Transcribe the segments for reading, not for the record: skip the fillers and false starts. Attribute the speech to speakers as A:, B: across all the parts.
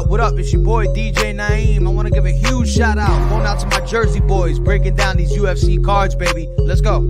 A: up? What up? It's your boy DJ Naeem. I want to give a huge shout out. Going out to my Jersey boys, breaking down these UFC cards, baby. Let's go.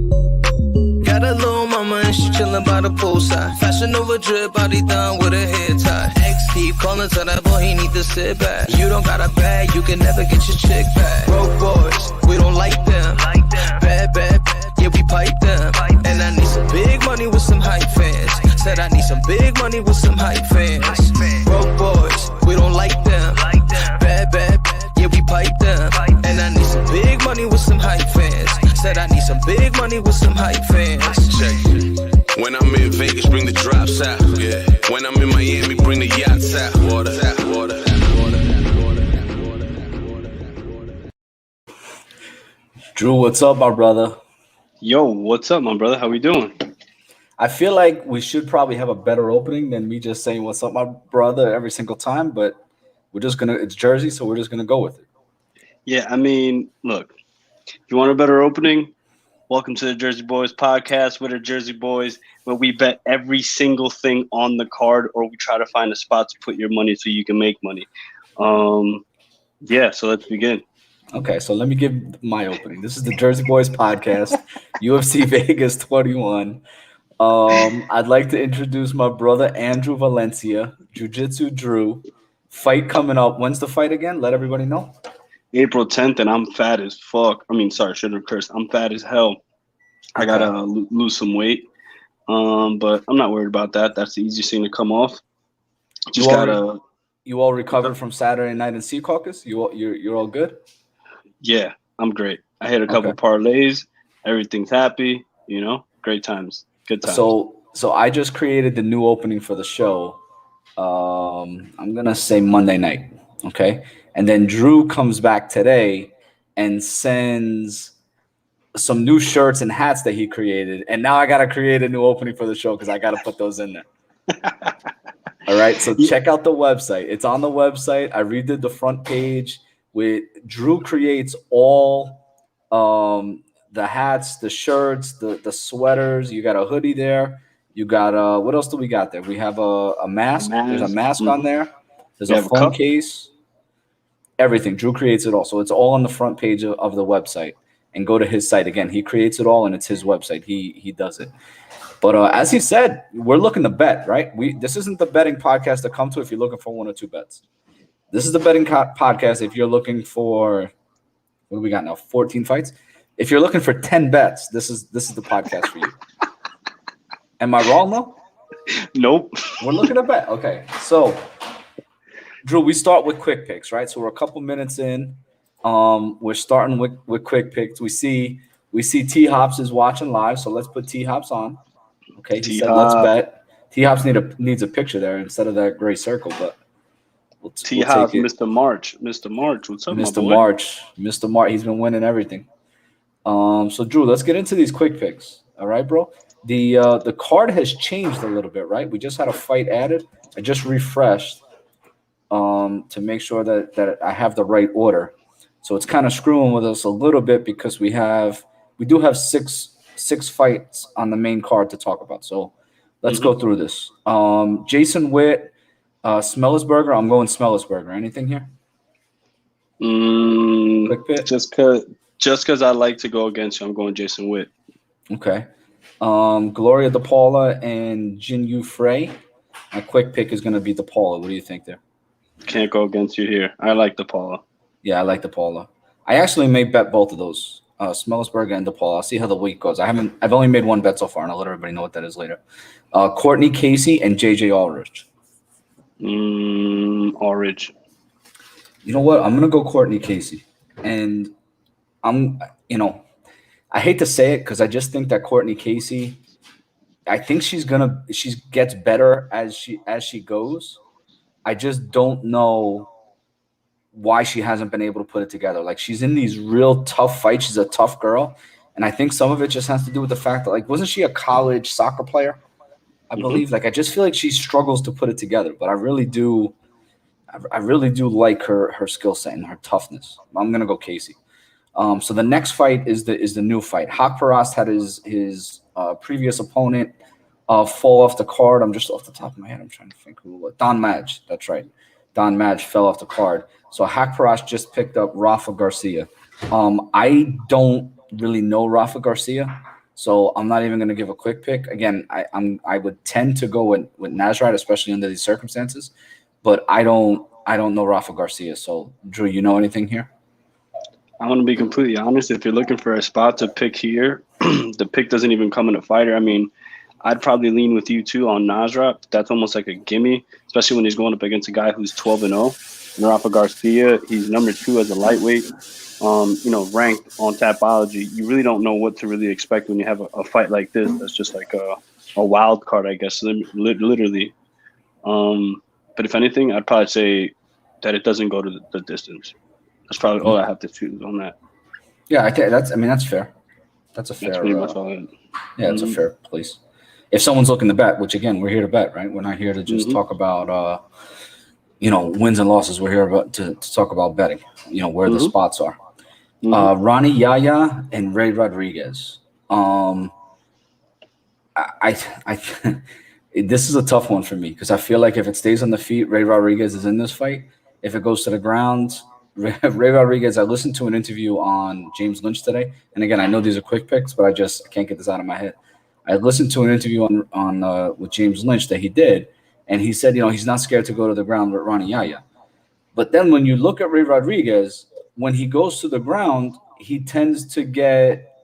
B: Got a little mama and she chillin' by the poolside. Fashion over drip, body done with a hair tie. Ex keep calling to that boy, he need to sit back. You don't got a bag, you can never get your chick back. Broke boys, we don't like them. Bad, bad, bad, yeah, we pipe them. And I need some big money with some hype fans. Said I need some big money with some hype fans. Broke boys, we don't like them. Bad, bad, bad, yeah, we pipe them. And I need some big money with some hype fans. Said I need some big money with some hype fans.
C: Check. When I'm in Vegas, bring the drops out. Yeah. When I'm in Miami, bring the yachts out. Water, water.
D: Drew, what's up, my brother?
E: Yo, what's up, my brother? How we doing?
D: I feel like we should probably have a better opening than me just saying what's up, my brother, every single time, but we're just gonna, it's Jersey, so we're just gonna go with it.
E: Yeah, I mean, look, if you want a better opening, welcome to the Jersey Boys podcast. We're the Jersey Boys, where we bet every single thing on the card, or we try to find a spot to put your money so you can make money. Yeah, so let's begin.
D: Okay, so let me give my opening. This is the Jersey Boys podcast, UFC Vegas 21. I'd like to introduce my brother Andrew Valencia, Jiu-Jitsu Drew. Fight coming up. When's the fight again? Let everybody know.
E: April 10th, and I'm fat as fuck. I mean, sorry, shouldn't have cursed. I'm fat as hell. I gotta lose some weight, but I'm not worried about that. That's the easiest thing to come off. Just
D: You all recovered from Saturday night in Sea Caucus? You're all good?
E: Yeah, I'm great. I hit a couple parlays. Everything's happy. You know, great times, good times.
D: So I just created the new opening for the show. I'm gonna say Monday night. Okay. And then Drew comes back today and sends some new shirts and hats that he created. And now I got to create a new opening for the show because I got to put those in there. All right. So check out the website. It's on the website. I redid the front page with Drew creates all the hats, the shirts, the sweaters. You got a hoodie there. You got what else do we got there? We have a mask. There's a mask on there. There's a phone case. Everything. Drew creates it all. So it's all on the front page of the website. And go to his site. Again, he creates it all, and it's his website. He does it. But as he said, we're looking to bet, right? This isn't the betting podcast to come to if you're looking for one or two bets. This is the betting podcast if you're looking for, what do we got now, 14 fights? If you're looking for 10 bets, this is the podcast for you. Am I wrong, though?
E: Nope.
D: We're looking to bet. Okay, so Drew, we start with quick picks, right? So we're a couple minutes in. We're starting with quick picks. We see T Hops is watching live, so let's put T Hops on. Okay, he said let's bet. T Hops needs a picture there instead of that gray circle, but
E: T Hops, Mr. March, what's up,
D: Mr. March, he's been winning everything. So Drew, let's get into these quick picks. All right, bro. The card has changed a little bit, right? We just had a fight added. I just refreshed. To make sure that I have the right order. So it's kind of screwing with us a little bit because we do have six fights on the main card to talk about. So let's go through this. Jason Witt, Semelsberger. I'm going Semelsberger. Anything here? Quick pick?
E: Just because I like to go against you, I'm going Jason Witt.
D: Okay. Gloria De Paula and Jin Yu Frey. My quick pick is going to be De Paula. What do you think there?
E: Can't go against you here. I like De Paula.
D: Yeah, I like De Paula. I actually may bet both of those, Semelsberger and De Paula. I'll see how the week goes. I've only made one bet so far, and I'll let everybody know what that is later. Courtney Casey and JJ Aldrich.
E: Aldrich.
D: You know what? I'm gonna go Courtney Casey, and I hate to say it because I just think that Courtney Casey, I think she gets better as she goes. I just don't know why she hasn't been able to put it together. Like, she's in these real tough fights. She's a tough girl. And I think some of it just has to do with the fact that, like, wasn't she a college soccer player? I believe. Like, I just feel like she struggles to put it together. But I really do like her skill set and her toughness. I'm going to go Casey. So the next fight is the new fight. Hagparast had his previous opponent fall off the card. I'm just off the top of my head. I'm trying to think who it was. Don Madge. That's right. Don Madge fell off the card. So Hagparast just picked up Rafa Garcia. I don't really know Rafa Garcia, so I'm not even going to give a quick pick. Again, I would tend to go with Nasrat, especially under these circumstances, but I don't know Rafa Garcia. So Drew, you know anything here?
E: I'm going to be completely honest. If you're looking for a spot to pick here, the pick doesn't even come in a fighter. I mean, I'd probably lean with you too on Nasrat. That's almost like a gimme, especially when he's going up against a guy who's 12-0. And Rafa Garcia, he's number 2 as a lightweight. Ranked on Tapology. You really don't know what to really expect when you have a fight like this. That's just like a wild card, I guess, literally. But if anything, I'd probably say that it doesn't go to the distance. That's probably all I have to choose on that.
D: Yeah, I think that's fair. That's a fair.
E: That's pretty much all I had.
D: Yeah, it's a fair place. If someone's looking to bet, which again, we're here to bet, right? We're not here to just talk about, wins and losses. We're here to talk about betting, where the spots are. Ronnie Yahya and Ray Rodriguez. This is a tough one for me because I feel like if it stays on the feet, Ray Rodriguez is in this fight. If it goes to the ground, Ray Rodriguez, I listened to an interview on James Lynch today. And again, I know these are quick picks, but I can't get this out of my head. I listened to an interview on with James Lynch that he did, and he said, he's not scared to go to the ground with Ronnie Yahya. But then when you look at Ray Rodriguez, when he goes to the ground, he tends to get,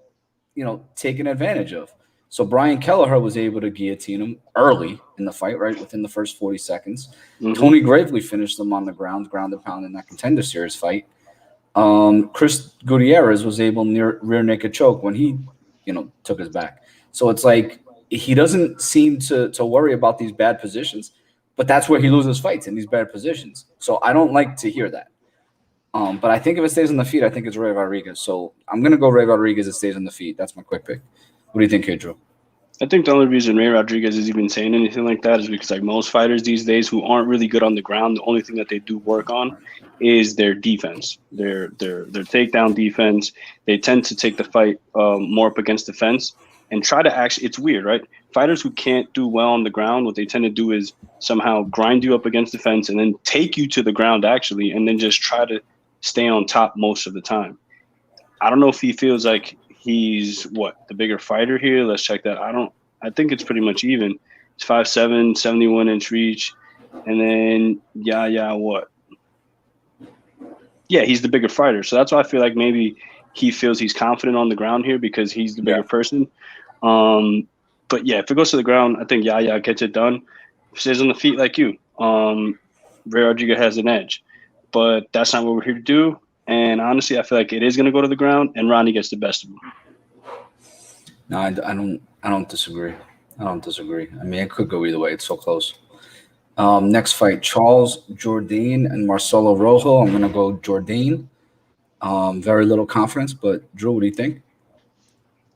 D: taken advantage of. So Brian Kelleher was able to guillotine him early in the fight, right, within the first 40 seconds. Tony Gravely finished them on the ground and pound in that Contender Series fight. Chris Gutierrez was able near rear naked choke when he, took his back. So it's like he doesn't seem to worry about these bad positions, but that's where he loses fights, in these bad positions. So I don't like to hear that. But I think if it stays on the feet, I think it's Ray Rodriguez. So I'm going to go Ray Rodriguez. It stays on the feet. That's my quick pick. What do you think here, Drew?
E: I think the only reason Ray Rodriguez is even saying anything like that is because, like most fighters these days who aren't really good on the ground, the only thing that they do work on is their defense, their takedown defense. They tend to take the fight more up against the fence and try to actually – it's weird, right? Fighters who can't do well on the ground, what they tend to do is somehow grind you up against the fence and then take you to the ground actually, and then just try to stay on top most of the time. I don't know if he feels like he's the bigger fighter here. Let's check that. I think it's pretty much even. It's 5'7", 71-inch reach. And then what? Yeah, he's the bigger fighter. So that's why I feel like maybe he feels he's confident on the ground here because he's the bigger person. But yeah, if it goes to the ground, I think Yahya gets it done. If it stays on the feet like you, Ray Rodriguez has an edge. But that's not what we're here to do. And honestly, I feel like it is going to go to the ground, and Ronnie gets the best of him.
D: No, I don't disagree. I mean, it could go either way. It's so close. Next fight, Charles Jourdain and Marcelo Rojo. I'm going to go Jourdain. Very little confidence, but Drew, what do you think?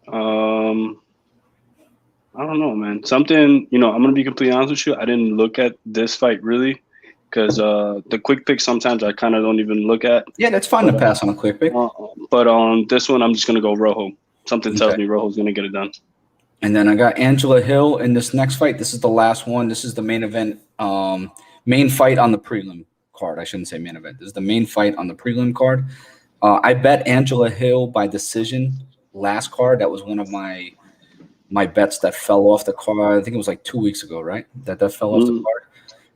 E: I don't know, man. Something, I'm going to be completely honest with you. I didn't look at this fight really. Because the quick pick sometimes I kind of don't even look at.
D: Yeah, that's fine to pass on a quick pick.
E: But on this one, I'm just going to go Rojo. Something tells me Rojo's going to get it done.
D: And then I got Angela Hill in this next fight. This is the last one. This is the main event, main fight on the prelim card. I shouldn't say main event. This is the main fight on the prelim card. I bet Angela Hill by decision last card. That was one of my bets that fell off the card. I think it was like 2 weeks ago, right? That fell off the card.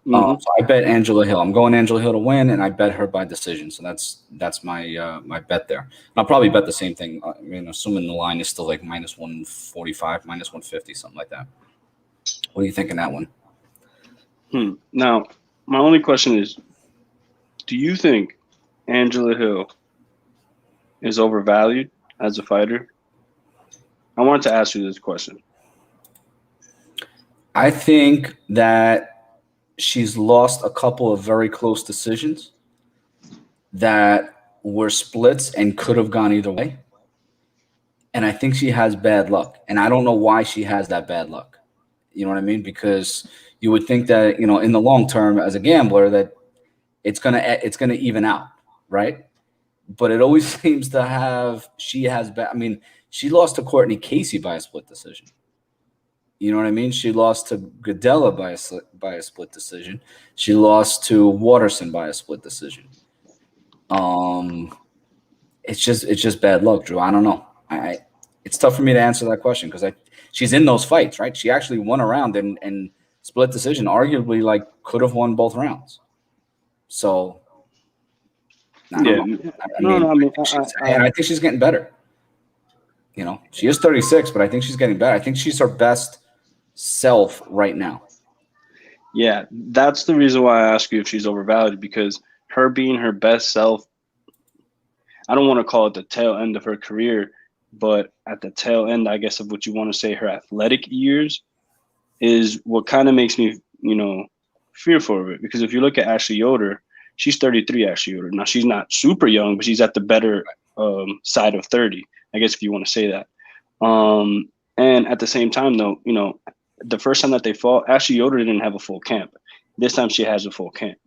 D: So I bet Angela Hill. I'm going Angela Hill to win, and I bet her by decision. So that's my my bet there. And I'll probably bet the same thing. I mean, assuming the line is still like minus 145, minus 150, something like that. What do you think in that one?
E: Now, my only question is, do you think Angela Hill is overvalued as a fighter? I wanted to ask you this question.
D: I think that she's lost a couple of very close decisions that were splits and could have gone either way. And I think she has bad luck. And I don't know why she has that bad luck. You know what I mean? Because you would think that, in the long term as a gambler that it's gonna even out, right? But it always seems to she has bad. I mean, she lost to Courtney Casey by a split decision. You know what I mean? She lost to Godella by a split decision. She lost to Waterson by a split decision. It's just bad luck, Drew. I don't know. It's tough for me to answer that question because she's in those fights, right? She actually won a round and split decision, arguably like could have won both rounds. So I don't know. I think she's getting better. You know, she is 36, but I think she's getting better. I think she's her best self right now.
E: Yeah, that's the reason why I ask you if she's overvalued, because her being her best self, I don't want to call it the tail end of her career, but at the tail end, I guess, of what you want to say, her athletic years is what kind of makes me, fearful of it. Because if you look at Ashley Yoder, she's 33, Ashley Yoder. Now, she's not super young, but she's at the better side of 30, I guess, if you want to say that. And at the same time, though, the first time that they fought, Ashley Yoder didn't have a full camp. This time she has a full camp.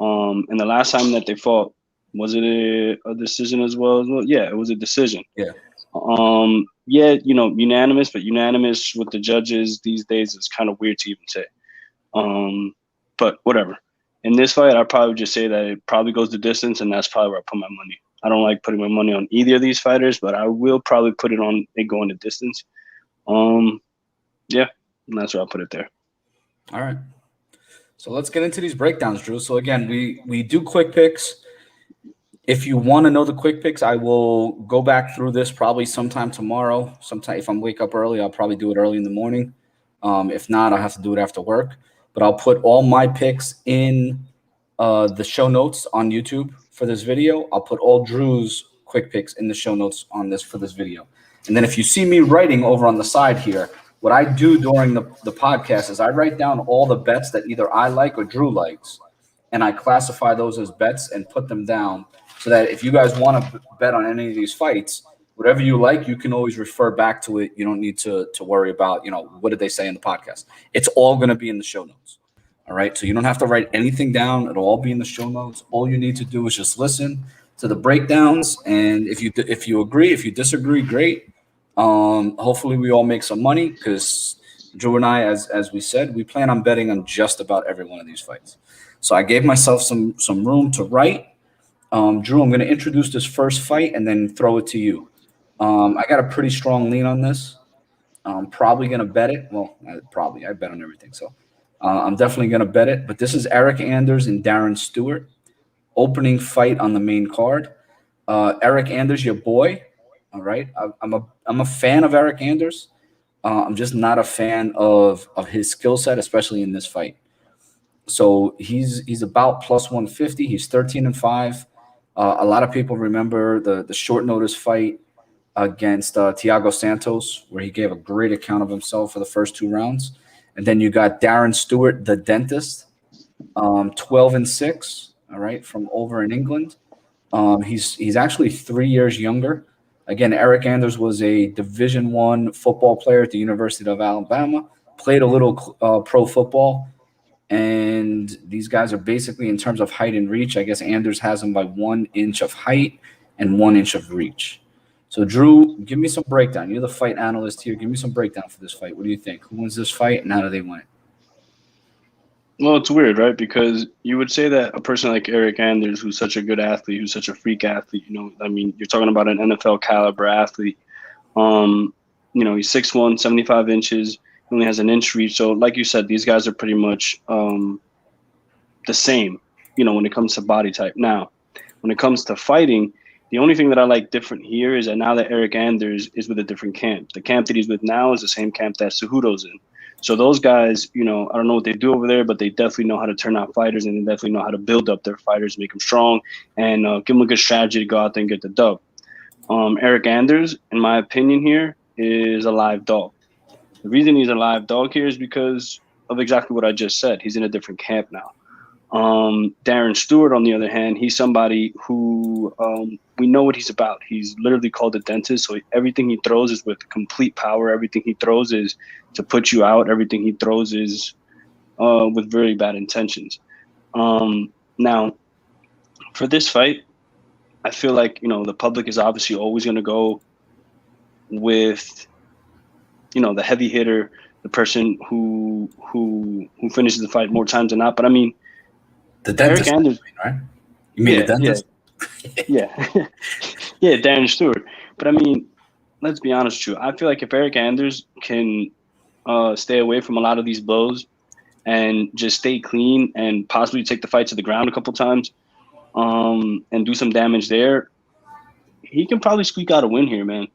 E: And the last time that they fought, was it a decision as well? Yeah, it was a decision.
D: Yeah.
E: Unanimous, but unanimous with the judges these days is kind of weird to even say. But whatever. In this fight, I'd probably just say that it probably goes the distance, and that's probably where I put my money. I don't like putting my money on either of these fighters, but I will probably put it on it going the distance. Yeah, and that's where I'll put it there.
D: All right. So let's get into these breakdowns, Drew. So again, we do quick picks. If you want to know the quick picks, I will go back through this probably sometime tomorrow. Sometime if I'm wake up early, I'll probably do it early in the morning. If not, I'll have to do it after work. But I'll put all my picks in the show notes on YouTube for this video. I'll put all Drew's quick picks in the show notes for this video. And then if you see me writing over on the side here, what I do during the podcast is I write down all the bets that either I like or Drew likes, and I classify those as bets and put them down so that if you guys want to bet on any of these fights, whatever you like, you can always refer back to it. You don't need to worry about, what did they say in the podcast? It's all going to be in the show notes. All right. So you don't have to write anything down. It'll all be in the show notes. All you need to do is just listen to the breakdowns. And if you agree, if you disagree, great. Hopefully we all make some money because Drew and I, as we said, we plan on betting on just about every one of these fights. So I gave myself some room to write. Drew, I'm going to introduce this first fight and then throw it to you. I got a pretty strong lean on this. I'm probably going to bet it. Well, I bet on everything. So I'm definitely going to bet it. But this is Eryk Anders and Darren Stewart. Opening fight on the main card. Eryk Anders, your boy. All right. I'm a fan of Eryk Anders. I'm just not a fan of his skill set, especially in this fight. So he's about plus 150. He's 13-5. A lot of people remember the short notice fight against Thiago Santos, where he gave a great account of himself for the first 2 rounds. And then you got Darren Stewart, the dentist, 12-6. All right, from over in England. He's actually 3 years younger. Again, Eryk Anders was a Division I football player at the University of Alabama. Played a little pro football. And these guys are basically, in terms of height and reach, I guess Anders has them by 1 inch of height and 1 inch of reach. So, Drew, give me some breakdown. You're the fight analyst here. Give me some breakdown for this fight. What do you think? Who wins this fight and how do they win it?
E: Well, it's weird, right? Because you would say that a person like Eryk Anders, who's such a good athlete, who's such a freak athlete, you're talking about an NFL caliber athlete. He's 6'1", 75 inches. Only has an inch reach. So like you said, these guys are pretty much the same, when it comes to body type. Now, when it comes to fighting, the only thing that I like different here is that now that Eryk Anders is with a different camp. The camp that he's with now is the same camp that Cejudo's in. So those guys, I don't know what they do over there, but they definitely know how to turn out fighters, and they definitely know how to build up their fighters, make them strong, and give them a good strategy to go out there and get the dub. Eryk Anders, in my opinion here, is a live dog. The reason he's a live dog here is because of exactly what I just said. He's in a different camp now. Darren Stewart, on the other hand, he's somebody who we know what he's about. He's literally called a dentist, so everything he throws is with complete power. Everything he throws is to put you out. Everything he throws is with very bad intentions. Now, for this fight, I feel like, the public is obviously always going to go with, the heavy hitter, the person who finishes the fight more times than not. But I mean,
D: The dentist,
E: Eryk Anders,
D: right? You mean the dentist?
E: yeah, yeah, Darren Stewart. But I mean, let's be honest, true. I feel like if Eryk Anders can stay away from a lot of these blows and just stay clean and possibly take the fight to the ground a couple times, and do some damage there, he can probably squeak out a win here, man.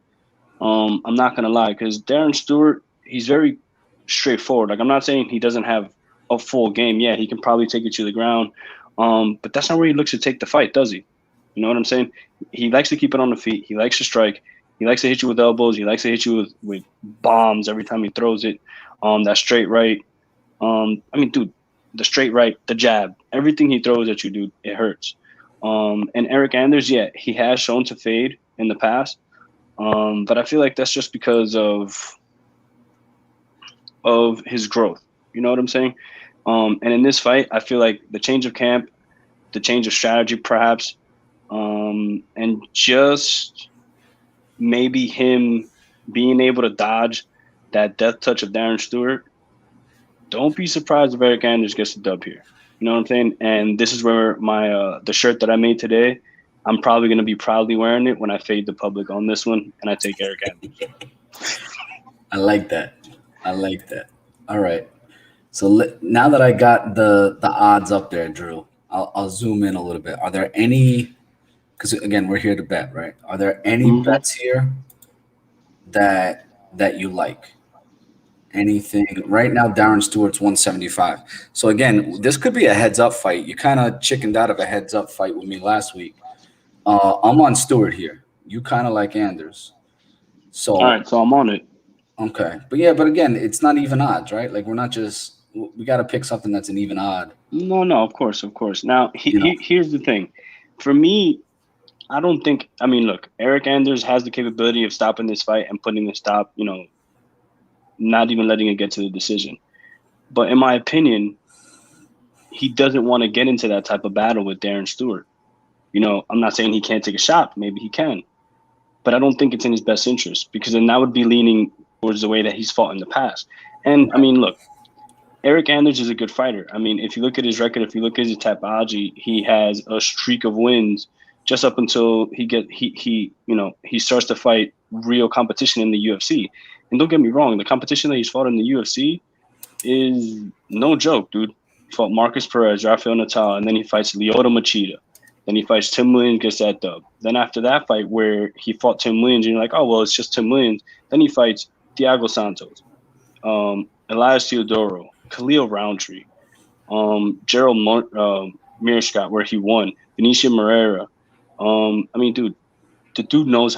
E: I'm not gonna lie, because Darren Stewart, he's very straightforward. Like, I'm not saying he doesn't have a full game. Yeah, he can probably take it to the ground, but that's not where he looks to take the fight, does he? You know what I'm saying? He likes to keep it on the feet. He likes to strike. He likes to hit you with elbows. He likes to hit you with bombs every time he throws it. That straight right. I mean, dude, the straight right, the jab, everything he throws at you, dude, it hurts. And Eryk Anders, yeah, he has shown to fade in the past, but I feel like that's just because of his growth. You know what I'm saying? And in this fight, I feel like the change of camp, the change of strategy, perhaps, and just maybe him being able to dodge that death touch of Darren Stewart. Don't be surprised if Eryk Anders gets the dub here. You know what I'm saying? And this is where my the shirt that I made today, I'm probably going to be proudly wearing it when I fade the public on this one, and I take Eryk Anders.
D: I like that. All right. So now that I got the odds up there, Drew, I'll zoom in a little bit. Are there any? Because again, we're here to bet, right? Are there any bets here that you like? Anything right now? Darren Stewart's 175. So again, this could be a heads-up fight. You kind of chickened out of a heads-up fight with me last week. I'm on Stewart here. You kind of like Anders. So
E: all right, so I'm on it.
D: Okay, but again, it's not even odds, right? Like, we're not just we got to pick something that's an even odd.
E: No, of course. Now, here's the thing. For me, I don't think. I mean, look, Eryk Anders has the capability of stopping this fight and putting the stop. You know, not even letting it get to the decision. But in my opinion, he doesn't want to get into that type of battle with Darren Stewart. You know, I'm not saying he can't take a shot. Maybe he can. But I don't think it's in his best interest, because then that would be leaning towards the way that he's fought in the past. And, I mean, look, Eryk Anders is a good fighter. I mean, if you look at his record, if you look at his topology, he has a streak of wins just up until he starts to fight real competition in the UFC. And don't get me wrong, the competition that he's fought in the UFC is no joke, dude. He fought Marcus Perez, Rafael Natal, and then he fights Lyoto Machida. Then he fights Tim Williams, gets that dub. Then after that fight where he fought Tim Williams, and you're like, oh, well, it's just Tim Williams. Then he fights Thiago Santos, Elias Theodoro, Khalil Roundtree, Gerald Meerschaert, where he won, Benicio Moreira. I mean, dude, the dude knows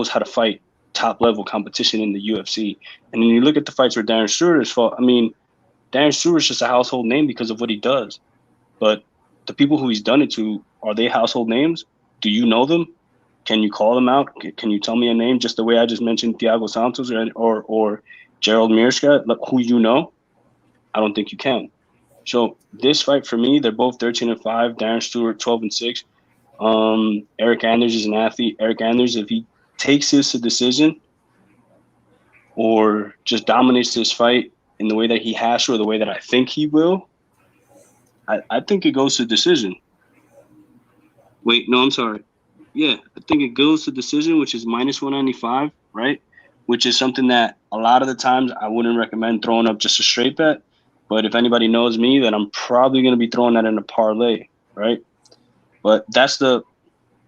E: how to fight top-level competition in the UFC. And when you look at the fights where Darren Stewart has fought, I mean, Darren Stewart's just a household name because of what he does. But the people who he's done it to, are they household names? Do you know them? Can you call them out? Can you tell me a name just the way I just mentioned Thiago Santos or Gerald Meerschaert, who you know? I don't think you can. So this fight for me, they're both 13-5. Darren Stewart 12-6. Eryk Anders is an athlete. Eryk Anders, if he takes this to decision or just dominates this fight in the way that he has to, or the way that I think he will, I think it goes to decision. Wait, no, I'm sorry. Yeah, I think it goes to decision, which is minus 195, right? Which is something that a lot of the times I wouldn't recommend throwing up just a straight bet. But if anybody knows me, then I'm probably going to be throwing that in a parlay, right? But that's the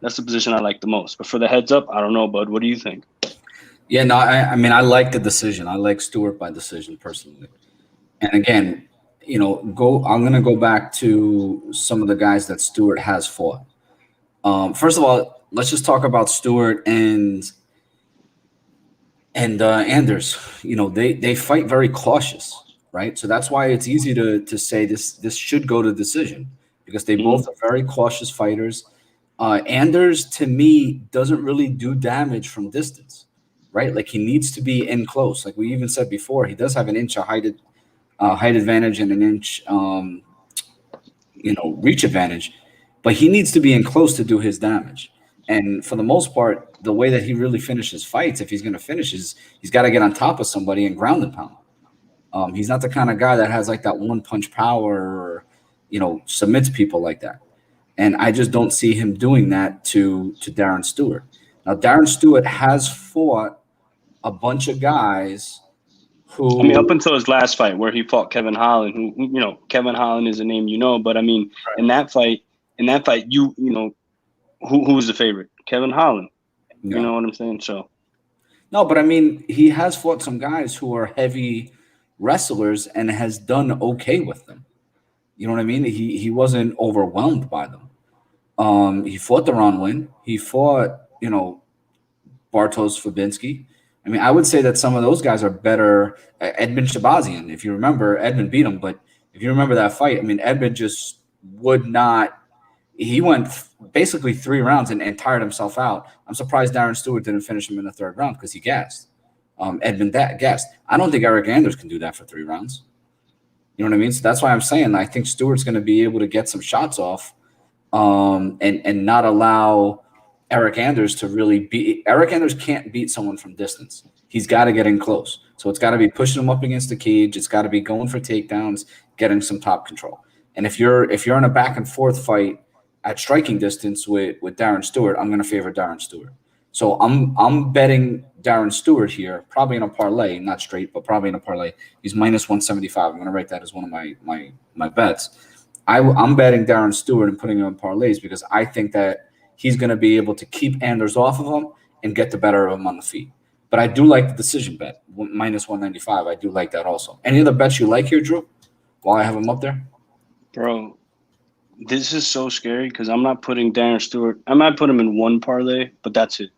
E: position I like the most. But for the heads up, I don't know, bud. What do you think?
D: Yeah, no, I mean, I like the decision. I like Stewart by decision personally. And again, you know, I'm going to go back to some of the guys that Stewart has fought. First of all, let's just talk about Stewart and Anders. You know, they fight very cautious, right? So that's why it's easy to say this should go to decision, because they both are very cautious fighters. Anders, to me, doesn't really do damage from distance, right? Like, he needs to be in close. Like we even said before, he does have an inch of height advantage and an inch, reach advantage, but he needs to be in close to do his damage. And for the most part, the way that he really finishes fights, if he's going to finish, is he's got to get on top of somebody and ground and pound. He's not the kind of guy that has like that one punch power or, submits people like that. And I just don't see him doing that to Darren Stewart. Now, Darren Stewart has fought a bunch of guys who.
E: I mean, up until his last fight where he fought Kevin Holland, who, Kevin Holland is a name but I mean, right. in that fight, who was the favorite? Kevin Holland. Yeah. You know what I'm saying? So.
D: No, but I mean, he has fought some guys who are heavy wrestlers and has done okay with them. You know what I mean? He wasn't overwhelmed by them. He fought the Ron Wynn. He fought, Bartosz Fabinski. I mean, I would say that some of those guys are better. Edmund Shabazian, if you remember, Edmund beat him. But if you remember that fight, I mean, Edmund just would not. He went basically 3 rounds and tired himself out. I'm surprised Darren Stewart didn't finish him in the 3rd round because he gassed. Edmund gassed. I don't think Eryk Anders can do that for 3 rounds. You know what I mean? So that's why I'm saying I think Stewart's going to be able to get some shots off and not allow Eryk Anders to really beat. Eryk Anders can't beat someone from distance. He's got to get in close. So it's got to be pushing him up against the cage. It's got to be going for takedowns, getting some top control. And if you're in a back and forth fight at striking distance with Darren Stewart, I'm going to favor Darren Stewart. So I'm betting Darren Stewart here, probably in a parlay, not straight, but probably in a parlay. He's minus 175. I'm going to write that as one of my bets. I'm betting Darren Stewart and putting him in parlays because I think that he's going to be able to keep Anders off of him and get the better of him on the feet. But I do like the decision bet, minus 195. I do like that also. Any other bets you like here, Drew, while I have him up there?
E: Bro, this is so scary because I'm not putting Darren Stewart. I might put him in one parlay, but that's it.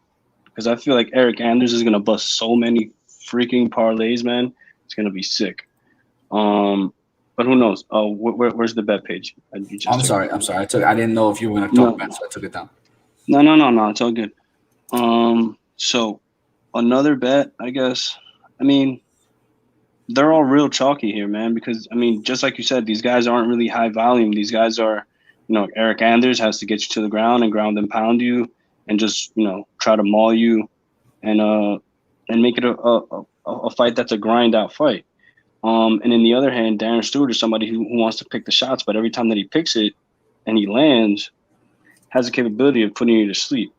E: Because I feel like Eryk Anders is going to bust so many freaking parlays, man. It's going to be sick. But who knows? Oh, where's the bet page?
D: I'm sorry. I didn't know if you were going to talk about it, so I took it down.
E: No. It's all good. So another bet, I guess. I mean, they're all real chalky here, man. Because I mean, just like you said, these guys aren't really high volume. These guys are, Eryk Anders has to get you to the ground and ground and pound you, and just try to maul you, and make it a fight that's a grind out fight. And in the other hand, Darren Stewart is somebody who wants to pick the shots, but every time that he picks it and he lands, has the capability of putting you to sleep.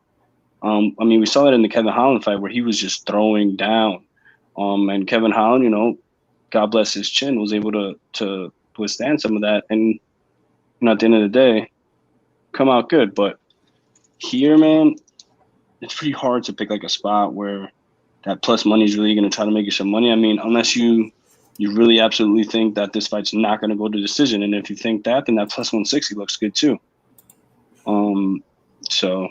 E: I mean, we saw that in the Kevin Holland fight where he was just throwing down. And Kevin Holland, God bless his chin, was able to withstand some of that. And at the end of the day, come out good. But here, man, it's pretty hard to pick like a spot where that plus money is really going to try to make you some money. I mean, unless you really absolutely think that this fight's not going to go to decision. And if you think that, then that plus 160 looks good too. So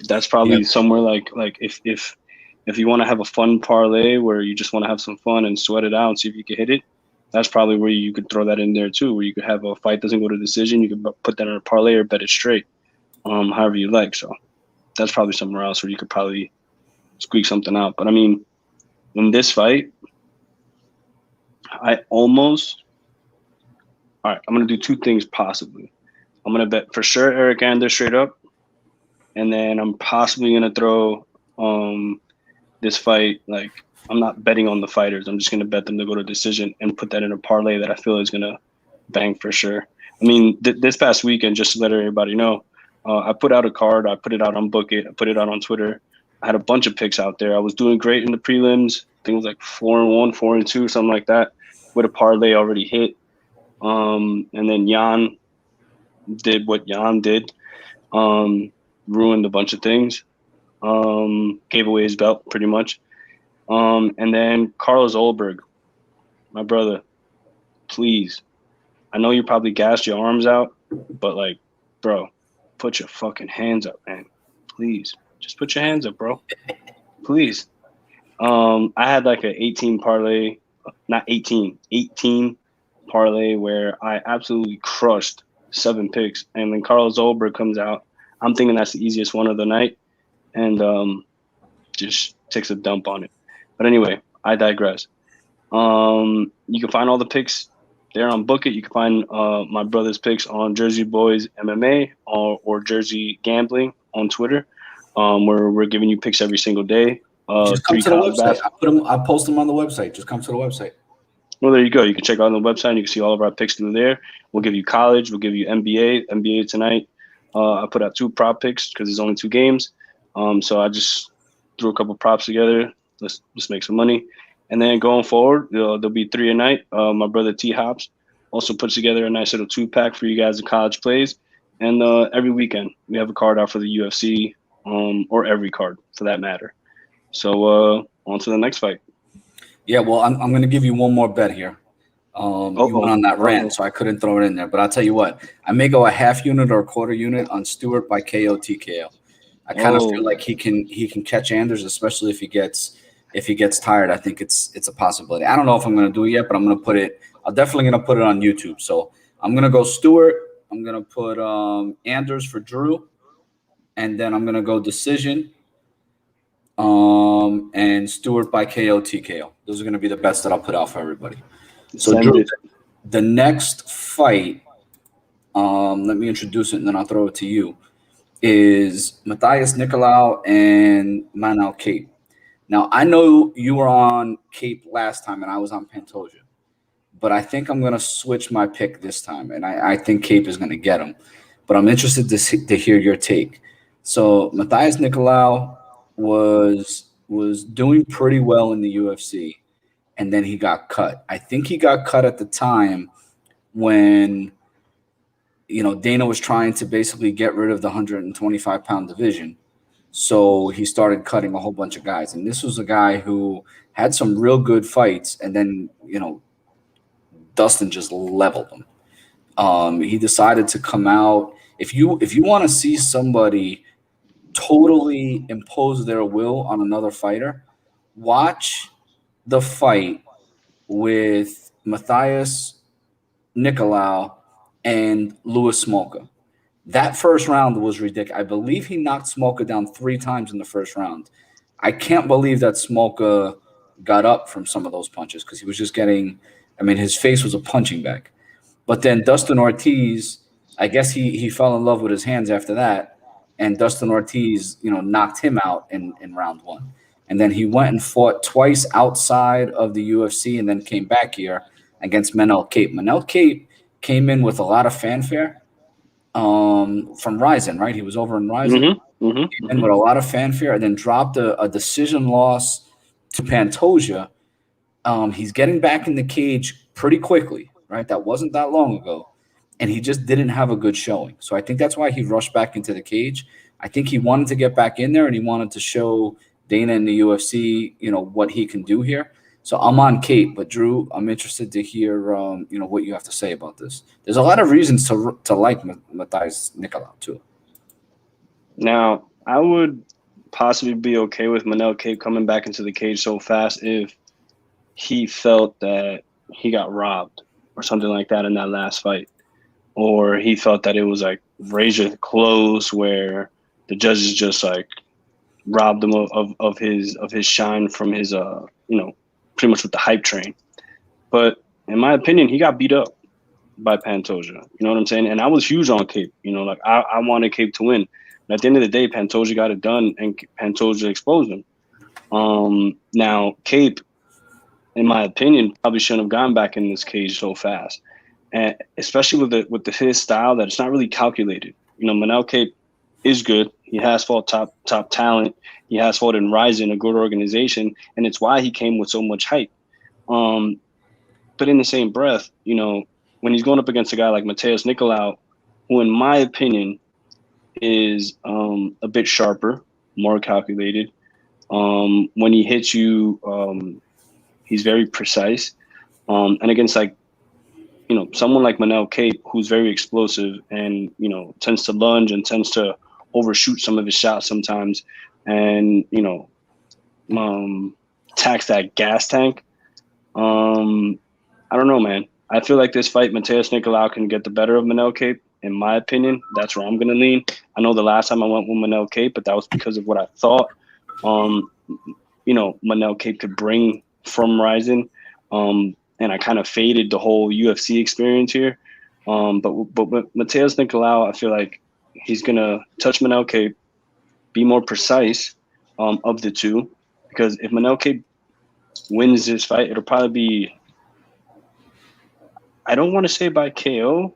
E: that's probably somewhere like if you want to have a fun parlay where you just want to have some fun and sweat it out and see if you can hit it, that's probably where you could throw that in there too, where you could have a fight doesn't go to decision. You could put that in a parlay or bet it straight, however you like. So that's probably somewhere else where you could probably squeak something out. But I mean, in this fight, I'm going to do 2 things possibly. I'm going to bet for sure Eryk Anders straight up. And then I'm possibly going to throw this fight, like, I'm not betting on the fighters. I'm just going to bet them to go to decision and put that in a parlay that I feel is going to bang for sure. I mean, this past weekend, just to let everybody know, I put out a card. I put it out on Book It. I put it out on Twitter. I had a bunch of picks out there. I was doing great in the prelims. I think it was like 4-1, 4-2, something like that, with a parlay already hit. And then Jan did what Jan did, ruined a bunch of things, gave away his belt pretty much. And then Carlos Ulberg, my brother, please. I know you probably gassed your arms out, but like, bro, put your fucking hands up, man. Please. Just put your hands up, bro. Please. I had like an 18 parlay, not 18 parlay where I absolutely crushed 7 picks. And when Carlos Ulberg comes out, I'm thinking that's the easiest one of the night, and just takes a dump on it. But anyway, I digress. You can find all the picks there on Book It. You can find my brother's picks on Jersey Boys MMA or Jersey Gambling on Twitter, where we're giving you picks every single day.
D: Just come to the website. I post them on the website. Just come to the website.
E: Well, there you go. You can check out on the website. And you can see all of our picks through there. We'll give you college. We'll give you NBA tonight. I put out 2 prop picks because there's only 2 games. So I just threw a couple props together. Let's make some money. And then going forward, there'll be 3 a night. My brother T Hops also puts together a nice little 2-pack for you guys in college plays. And every weekend we have a card out for the UFC, or every card for that matter. So on to the next fight.
D: Yeah, well, I'm going to give you one more bet here. You went on that rant, so I couldn't throw it in there. But I'll tell you what, I may go a half unit or a quarter unit on Stewart by KO TKO. I kind of feel like he can catch Anders, especially if he gets tired. I think it's a possibility. I don't know if I'm going to do it yet, but I'm going to put it. I'm definitely going to put it on YouTube. So I'm going to go Stewart. I'm going to put Anders for Drew, and then I'm going to go decision. And Stewart by KO TKO. Those are going to be the bets that I'll put out for everybody. So Drew, the next fight, let me introduce it and then I'll throw it to you, is Matheus Nicolau and Manel Kape. Now, I know you were on Kape last time and I was on Pantoja, but I think I'm going to switch my pick this time, and I think Kape is going to get him. But I'm interested to hear your take. So Matheus Nicolau was doing pretty well in the UFC, and then he got cut. I think he got cut at the time when, Dana was trying to basically get rid of the 125-pound division. So he started cutting a whole bunch of guys. And this was a guy who had some real good fights, and then, Dustin just leveled him. He decided to come out. If you want to see somebody totally impose their will on another fighter, watch the fight with Matheus Nicolau and Louis Smolka. That first round was ridiculous. I believe he knocked Smolka down 3 times in the first round. I can't believe that Smolka got up from some of those punches because he was just getting – his face was a punching bag. But then Dustin Ortiz, I guess he fell in love with his hands after that. And Dustin Ortiz, knocked him out in round 1. And then he went and fought twice outside of the UFC and then came back here against Manel Kape. Manel Kape came in with a lot of fanfare from Ryzen, right? He was over in Ryzen. And with a lot of fanfare, and then dropped a decision loss to Pantoja. He's getting back in the cage pretty quickly, right? That wasn't that long ago. And he just didn't have a good showing. So I think that's why he rushed back into the cage. I think he wanted to get back in there, and he wanted to show Dana and the UFC, what he can do here. So I'm on Kape, but Drew, I'm interested to hear, what you have to say about this. There's a lot of reasons to like Matheus Nicolau too.
E: Now, I would possibly be okay with Manel Kape coming back into the cage so fast if he felt that he got robbed or something like that in that last fight. Or he felt that it was like razor close where the judges just like robbed him of his shine from his pretty much with the hype train. But in my opinion, he got beat up by Pantoja. You know what I'm saying? And I was huge on Kape. I wanted Kape to win. And at the end of the day, Pantoja got it done, and Pantoja exposed him. Now Kape, in my opinion, probably shouldn't have gone back in this cage so fast. And especially with his style, that it's not really calculated. Manel Kape is good. He has fought top talent. He has fought in Ryzen, a good organization, and it's why he came with so much hype. But in the same breath, when he's going up against a guy like Matheus Nicolau, who in my opinion is a bit sharper, more calculated. When he hits you, he's very precise. And against someone like Manel Kape, who's very explosive and, tends to lunge and tends to overshoot some of his shots sometimes and, tax that gas tank. I don't know, man. I feel like this fight, Matheus Nicolau can get the better of Manel Kape. In my opinion, that's where I'm going to lean. I know the last time I went with Manel Kape, but that was because of what I thought, Manel Kape could bring from Ryzen. And I kind of faded the whole UFC experience here. But Matheus Nicolau, I feel like he's going to touch Manel Kape, be more precise of the two. Because if Manel Kape wins this fight, it'll probably be I don't want to say by KO,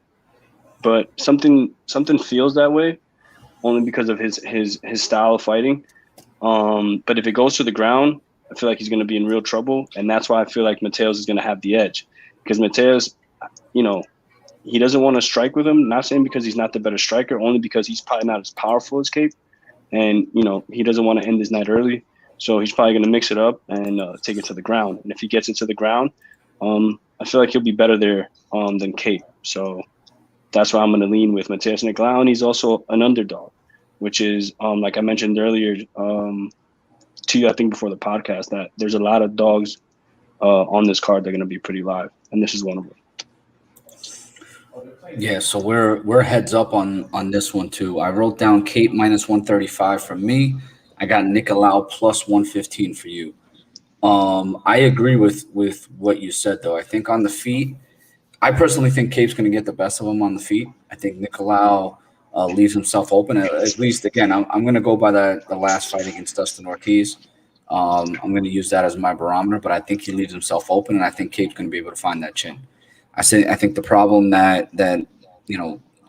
E: but something feels that way, only because of his style of fighting. But if it goes to the ground, I feel like he's going to be in real trouble, and that's why I feel like Matheus is going to have the edge, because Matheus, he doesn't want to strike with him. Not saying because he's not the better striker, only because he's probably not as powerful as Kape, and he doesn't want to end his night early, so he's probably going to mix it up and take it to the ground. And if he gets it to the ground, I feel like he'll be better there than Kape. So that's why I'm going to lean with Matheus Nicolau, and he's also an underdog, which is like I mentioned earlier to you, I think before the podcast, that there's a lot of dogs on this card that are going to be pretty live, and this is one of them.
D: Yeah, so we're heads up on this one too. I wrote down Kape minus 135 for me. I got Nicolau plus 115 for you. I agree with what you said though. I think on the feet, I personally think Kape's going to get the best of him on the feet. I think Nicolau leaves himself open. At least, again, I'm going to go by the last fight against Dustin Ortiz. I'm going to use that as my barometer, but I think he leaves himself open, and I think Kape's going to be able to find that chin. I think the problem that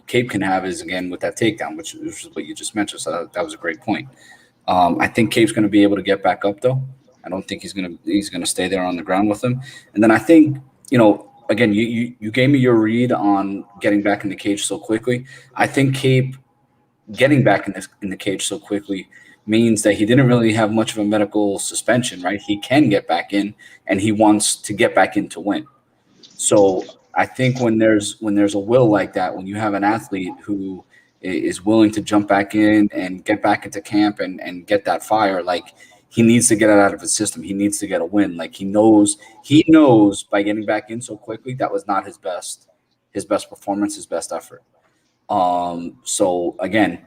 D: Kape can have is, again, with that takedown, which is what you just mentioned. So that was a great point. I think Kape's going to be able to get back up, though. I don't think he's going to stay there on the ground with him. And then I think, again, you gave me your read on getting back in the cage so quickly. I think Kape getting back in the cage so quickly means that he didn't really have much of a medical suspension, right? He can get back in, and he wants to get back in to win. So I think when there's a will like that, when you have an athlete who is willing to jump back in and get back into camp and get that fire, like, he needs to get it out of his system. He needs to get a win. Like, he knows by getting back in so quickly, that was not his best performance, his best effort. So again,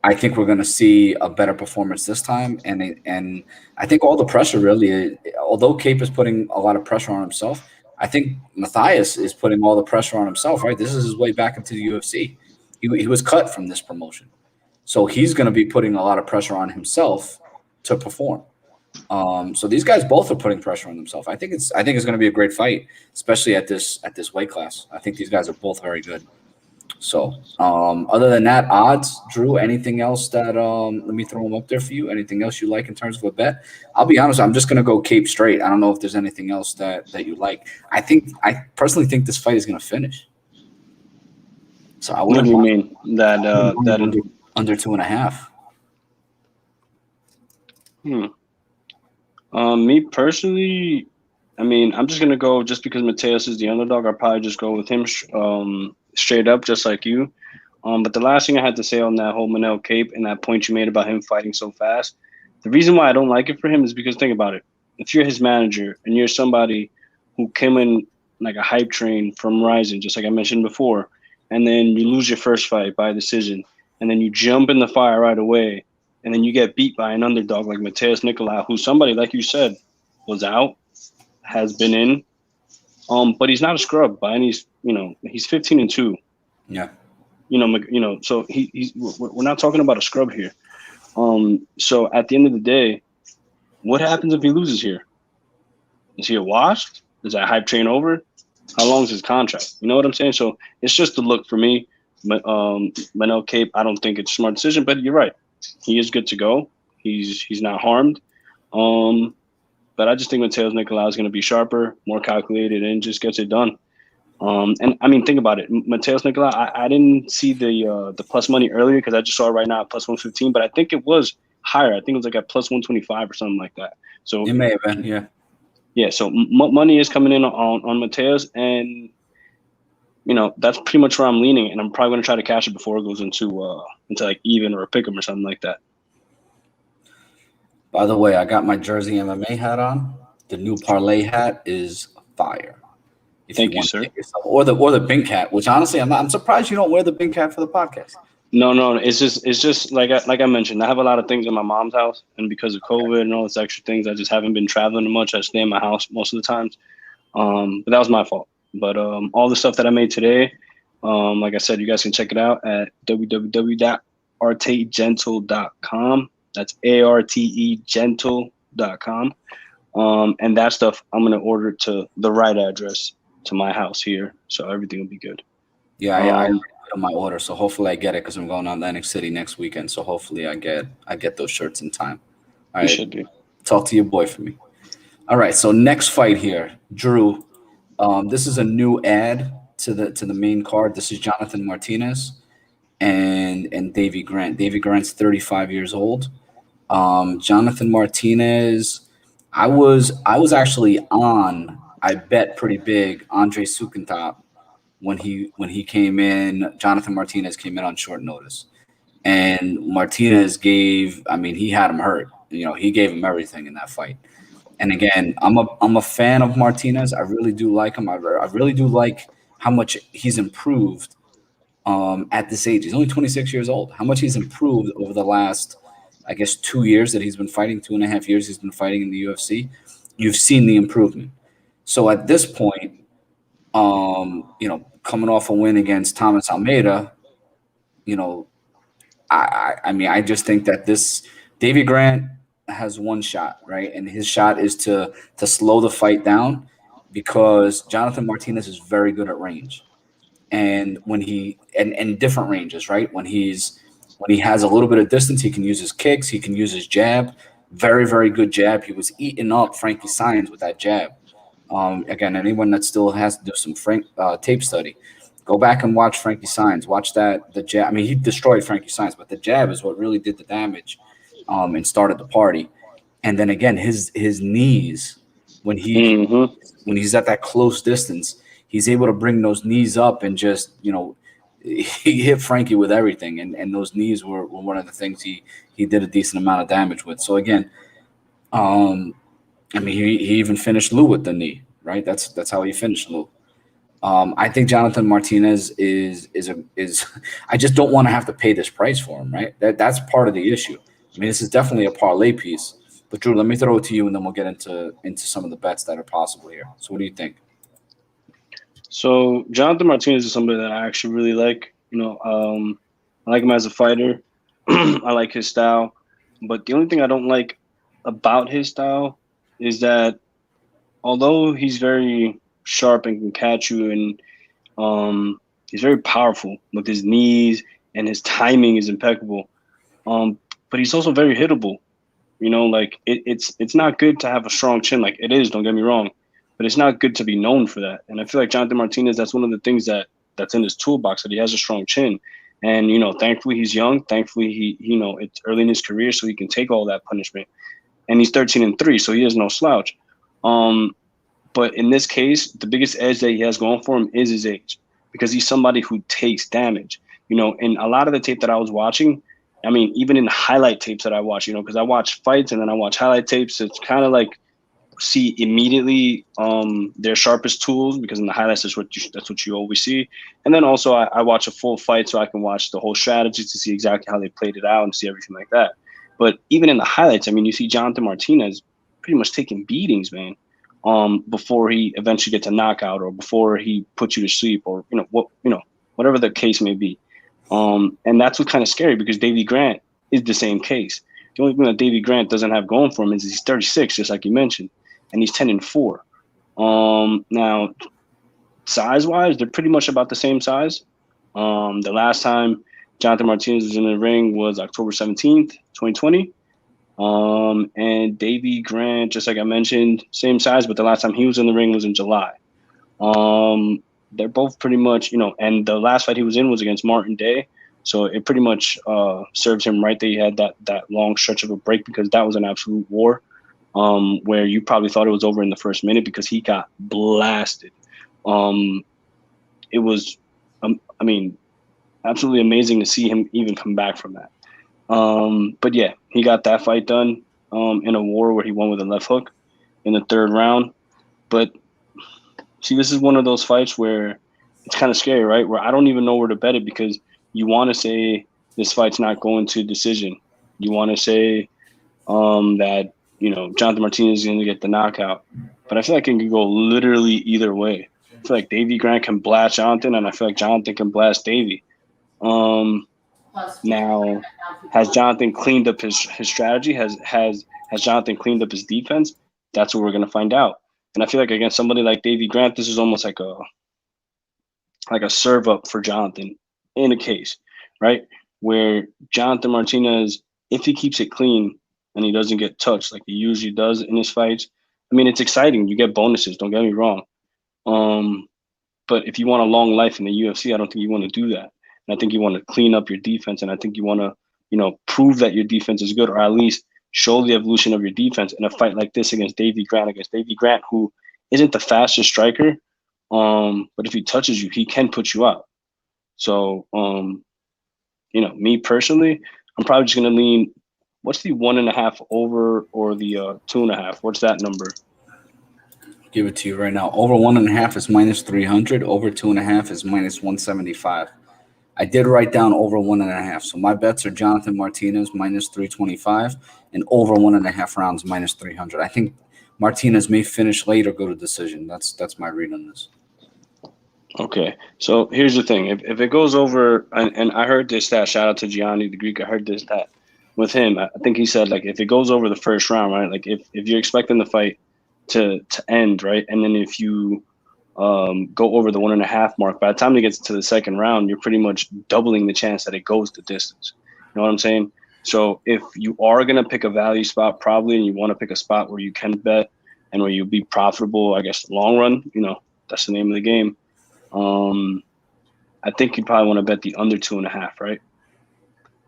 D: I think we're going to see a better performance this time. And I think all the pressure really, although Kape is putting a lot of pressure on himself, I think Matheus is putting all the pressure on himself, right? This is his way back into the UFC. He was cut from this promotion. So he's going to be putting a lot of pressure on himself to perform. So these guys both are putting pressure on themselves. I think it's going to be a great fight, especially at this weight class. I think these guys are both very good. So other than that, odds, Drew, anything else that let me throw them up there for you? Anything else you like in terms of a bet? I'll be honest, I'm just going to go Kape straight. I don't know if there's anything else that you like. I personally think this fight is going to finish. So I
E: What do you mean that
D: under 2.5?
E: Me personally, I mean, I'm just gonna go just because Matheus is the underdog. I'll probably just go with him straight up, just like you. But the last thing I had to say on that whole Manel Kape and that point you made about him fighting so fast, the reason why I don't like it for him is because, think about it. If you're his manager and you're somebody who came in like a hype train from Rising, just like I mentioned before, and then you lose your first fight by decision, and then you jump in the fire right away, and then you get beat by an underdog like Matheus Nicolau, who's somebody, like you said, was out, has been in, but he's not a scrub by any, he's 15-2.
D: Yeah.
E: So we're not talking about a scrub here. So at the end of the day, what happens if he loses here? Is he a wash? Is that hype train over? How long is his contract? You know what I'm saying? So it's just a look for me. Manel Kape, I don't think it's a smart decision, but you're right. He is good to go. He's not harmed. But I just think Matheus Nicolau is going to be sharper, more calculated, and just gets it done. And I mean, think about it. Matheus Nicolau, I didn't see the plus money earlier because I just saw it right now at plus 115, but I think it was higher. I think it was like at plus 125 or something like that. So
D: it may have been, yeah. Yeah,
E: so money is coming in on Matheus, and that's pretty much where I'm leaning, and I'm probably going to try to cash it before it goes into like even or a pick'em or something like that.
D: By the way, I got my Jersey MMA hat on. The new parlay hat is fire.
E: Thank you, sir.
D: Or the pink hat, which honestly, I'm surprised you don't wear the pink hat for the podcast.
E: No. It's just like I mentioned. I have a lot of things in my mom's house, and because of COVID and all this extra things, I just haven't been traveling much. I stay in my house most of the times. But that was my fault. But all the stuff that I made today, like I said, you guys can check it out at www.artegentle.com. That's ARTEgentle.com. And that stuff, I'm going to order it to the right address. to my house here, so everything will be good.
D: Yeah, I put in my order, so hopefully I get it because I'm going to Atlantic City next weekend. So hopefully I get those shirts in time. All
E: You
D: right,
E: should be.
D: talk to your boy for me. All right, so next fight here, Drew. This is a new ad to the main card. This is Jonathan Martinez and Davey Grant. Davey Grant's 35 years old. Jonathan Martinez, I was actually on. I bet pretty big Andre Cirkunov when he came in. Jonathan Martinez came in on short notice, and Martinez he had him hurt. He gave him everything in that fight. And again, I'm a fan of Martinez. I really do like him. I really do like how much he's improved at this age. He's only 26 years old. How much he's improved over the last, I guess, 2 years that he's been fighting, 2.5 years he's been fighting in the UFC. You've seen the improvement. So at this point, coming off a win against Thomas Almeida, I just think that this Davey Grant has one shot, right? And his shot is to slow the fight down because Jonathan Martinez is very good at range. And when and different ranges, right? When he has a little bit of distance, he can use his kicks, he can use his jab. Very, very good jab. He was eating up Frankie Saenz with that jab. Again, anyone that still has to do some tape study, go back and watch Frankie Saenz. Watch the jab. I mean, he destroyed Frankie Saenz, but the jab is what really did the damage and started the party. And then again, his knees, when he's at that close distance, he's able to bring those knees up and just, he hit Frankie with everything. And those knees were one of the things he did a decent amount of damage with. So again, he even finished Lou with the knee, right? That's how he finished Lou. I think Jonathan Martinez is I just don't want to have to pay this price for him, right? That's part of the issue. I mean, this is definitely a parlay piece. But Drew, let me throw it to you, and then we'll get into some of the bets that are possible here. So what do you think?
E: So Jonathan Martinez is somebody that I actually really like. I like him as a fighter. I like his style. But the only thing I don't like about his style is that although he's very sharp and can catch you, and he's very powerful with his knees, and his timing is impeccable. But he's also very hittable. It's not good to have a strong chin. Like it is, don't get me wrong, but it's not good to be known for that. And I feel like Jonathan Martinez, that's one of the things that's in his toolbox, that he has a strong chin. And thankfully he's young. Thankfully he it's early in his career, so he can take all that punishment. And he's 13-3, so he has no slouch. But in this case, the biggest edge that he has going for him is his age, because he's somebody who takes damage. In a lot of the tape that I was watching, I mean, even in the highlight tapes that I watch, because I watch fights and then I watch highlight tapes, it's kind of like see immediately their sharpest tools, because in the highlights that's what you always see. And then also I watch a full fight so I can watch the whole strategy to see exactly how they played it out and see everything like that. But even in the highlights, I mean, you see Jonathan Martinez pretty much taking beatings, man, before he eventually gets a knockout, or before he puts you to sleep, or whatever the case may be. And that's what's kind of scary, because Davey Grant is the same case. The only thing that Davey Grant doesn't have going for him is he's 36, just like you mentioned, and he's 10-4. Now, size-wise, they're pretty much about the same size. The last time Jonathan Martinez was in the ring was October 17th, 2020. And Davey Grant, just like I mentioned, same size, but the last time he was in the ring was in July. They're both pretty much, and the last fight he was in was against Martin Day. So it pretty much serves him right that he had that long stretch of a break, because that was an absolute war, where you probably thought it was over in the first minute because he got blasted. It was, absolutely amazing to see him even come back from that. But yeah, he got that fight done in a war where he won with a left hook in the third round. But see, this is one of those fights where it's kind of scary, right? Where I don't even know where to bet it, because you want to say this fight's not going to decision. You want to say that, Jonathan Martinez is going to get the knockout. But I feel like it can go literally either way. I feel like Davey Grant can blast Jonathan, and I feel like Jonathan can blast Davey. Now, has Jonathan cleaned up his strategy? Has Jonathan cleaned up his defense? That's what we're going to find out. And I feel like against somebody like Davey Grant, this is almost like a serve up for Jonathan in a case, right? Where Jonathan Martinez, if he keeps it clean and he doesn't get touched like he usually does in his fights, I mean, it's exciting. You get bonuses, don't get me wrong. But if you want a long life in the UFC, I don't think you want to do that. And I think you want to clean up your defense, and I think you want to, prove that your defense is good, or at least show the evolution of your defense in a fight like this against Davey Grant, who isn't the fastest striker, but if he touches you, he can put you out. So, me personally, I'm probably just going to lean, what's the 1.5 over or the 2.5? What's that number?
D: Give it to you right now. Over 1.5 is -300. Over 2.5 is -175. I did write down over 1.5. So my bets are Jonathan Martinez -325 and over 1.5 rounds -300. I think Martinez may finish late or go to decision. That's my read on this.
E: Okay, so here's the thing. If it goes over, and I heard this stat, shout out to Gianni the Greek, I heard this stat with him. I think he said, like, if it goes over the first round, right, like if you're expecting the fight to end, right, and then if you go over the 1.5 mark, by the time it gets to the second round, you're pretty much doubling the chance that it goes the distance. You know what I'm saying? So if you are going to pick a value spot probably, and you want to pick a spot where you can bet and where you'll be profitable, I guess, long run, that's the name of the game. I think you probably want to bet the under 2.5, right?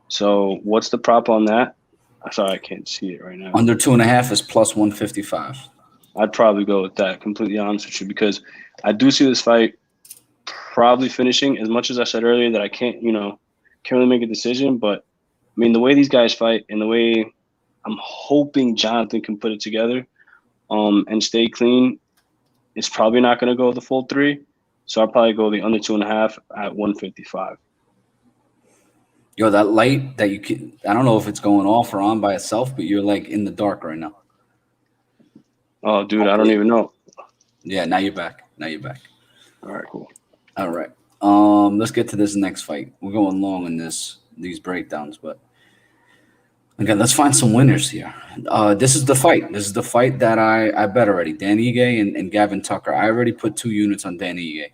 E: So what's the prop on that? I'm sorry, I can't see it right now.
D: Under 2.5 is +155.
E: I'd probably go with that, completely honest with you, because I do see this fight probably finishing, as much as I said earlier that I can't really make a decision. But, I mean, the way these guys fight and the way I'm hoping Jonathan can put it together and stay clean, it's probably not going to go the full 3. So I'll probably go the under 2.5 at 155.
D: Yo, that light that you can, I don't know if it's going off or on by itself, but you're like in the dark right now.
E: Oh, dude, I don't even know.
D: Yeah, now you're back.
E: All right, cool.
D: All right. Let's get to this next fight. We're going long in these breakdowns, but again, let's find some winners here. This is the fight. This is the fight that I bet already. Dan Ige and Gavin Tucker. I already put 2 units on Dan Ige.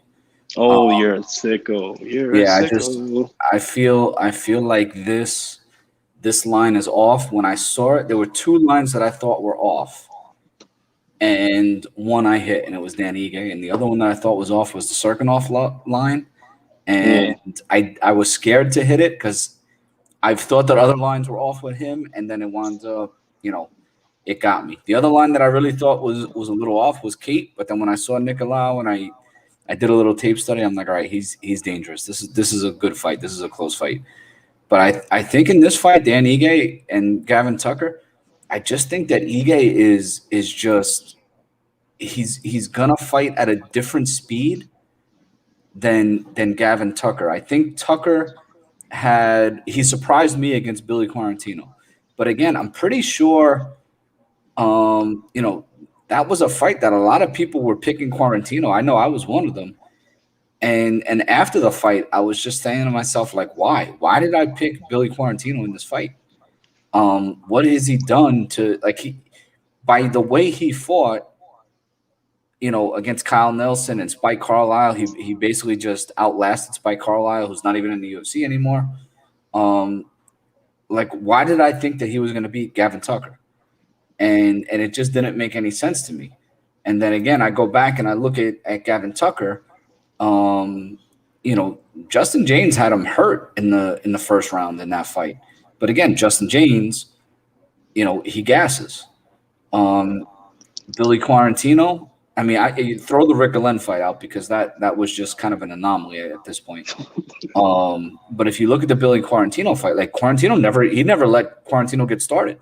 E: Oh, you're a sicko.
D: I feel like this line is off. When I saw it, there were 2 lines that I thought were off. And one I hit, and it was Dan Ige. And the other one that I thought was off was the Cirkunov line. And I was scared to hit it because I've thought that other lines were off with him, and then it wound up, it got me. The other line that I really thought was a little off was Kape, but then when I saw Nicolau and I did a little tape study, I'm like, all right, he's dangerous. This is a good fight. This is a close fight. But I think in this fight, Dan Ige and Gavin Tucker, I just think that Ige is just he's gonna fight at a different speed than Gavin Tucker. I think Tucker he surprised me against Billy Quarantino. But again, I'm pretty sure that was a fight that a lot of people were picking Quarantino. I know I was one of them. And after the fight, I was just saying to myself, like, why? Why did I pick Billy Quarantino in this fight? What has he done to, like, by the way he fought, against Kyle Nelson and Spike Carlisle, he basically just outlasted Spike Carlisle, who's not even in the UFC anymore. Like, why did I think that he was going to beat Gavin Tucker? And it just didn't make any sense to me. And then again, I go back and I look at Gavin Tucker. Justin James had him hurt in the first round in that fight. But again, Justin James, he gasses. Billy Quarantino, I mean, you throw the Rick Allen fight out because that was just kind of an anomaly at this point. But if you look at the Billy Quarantino fight, like Quarantino never let Quarantino get started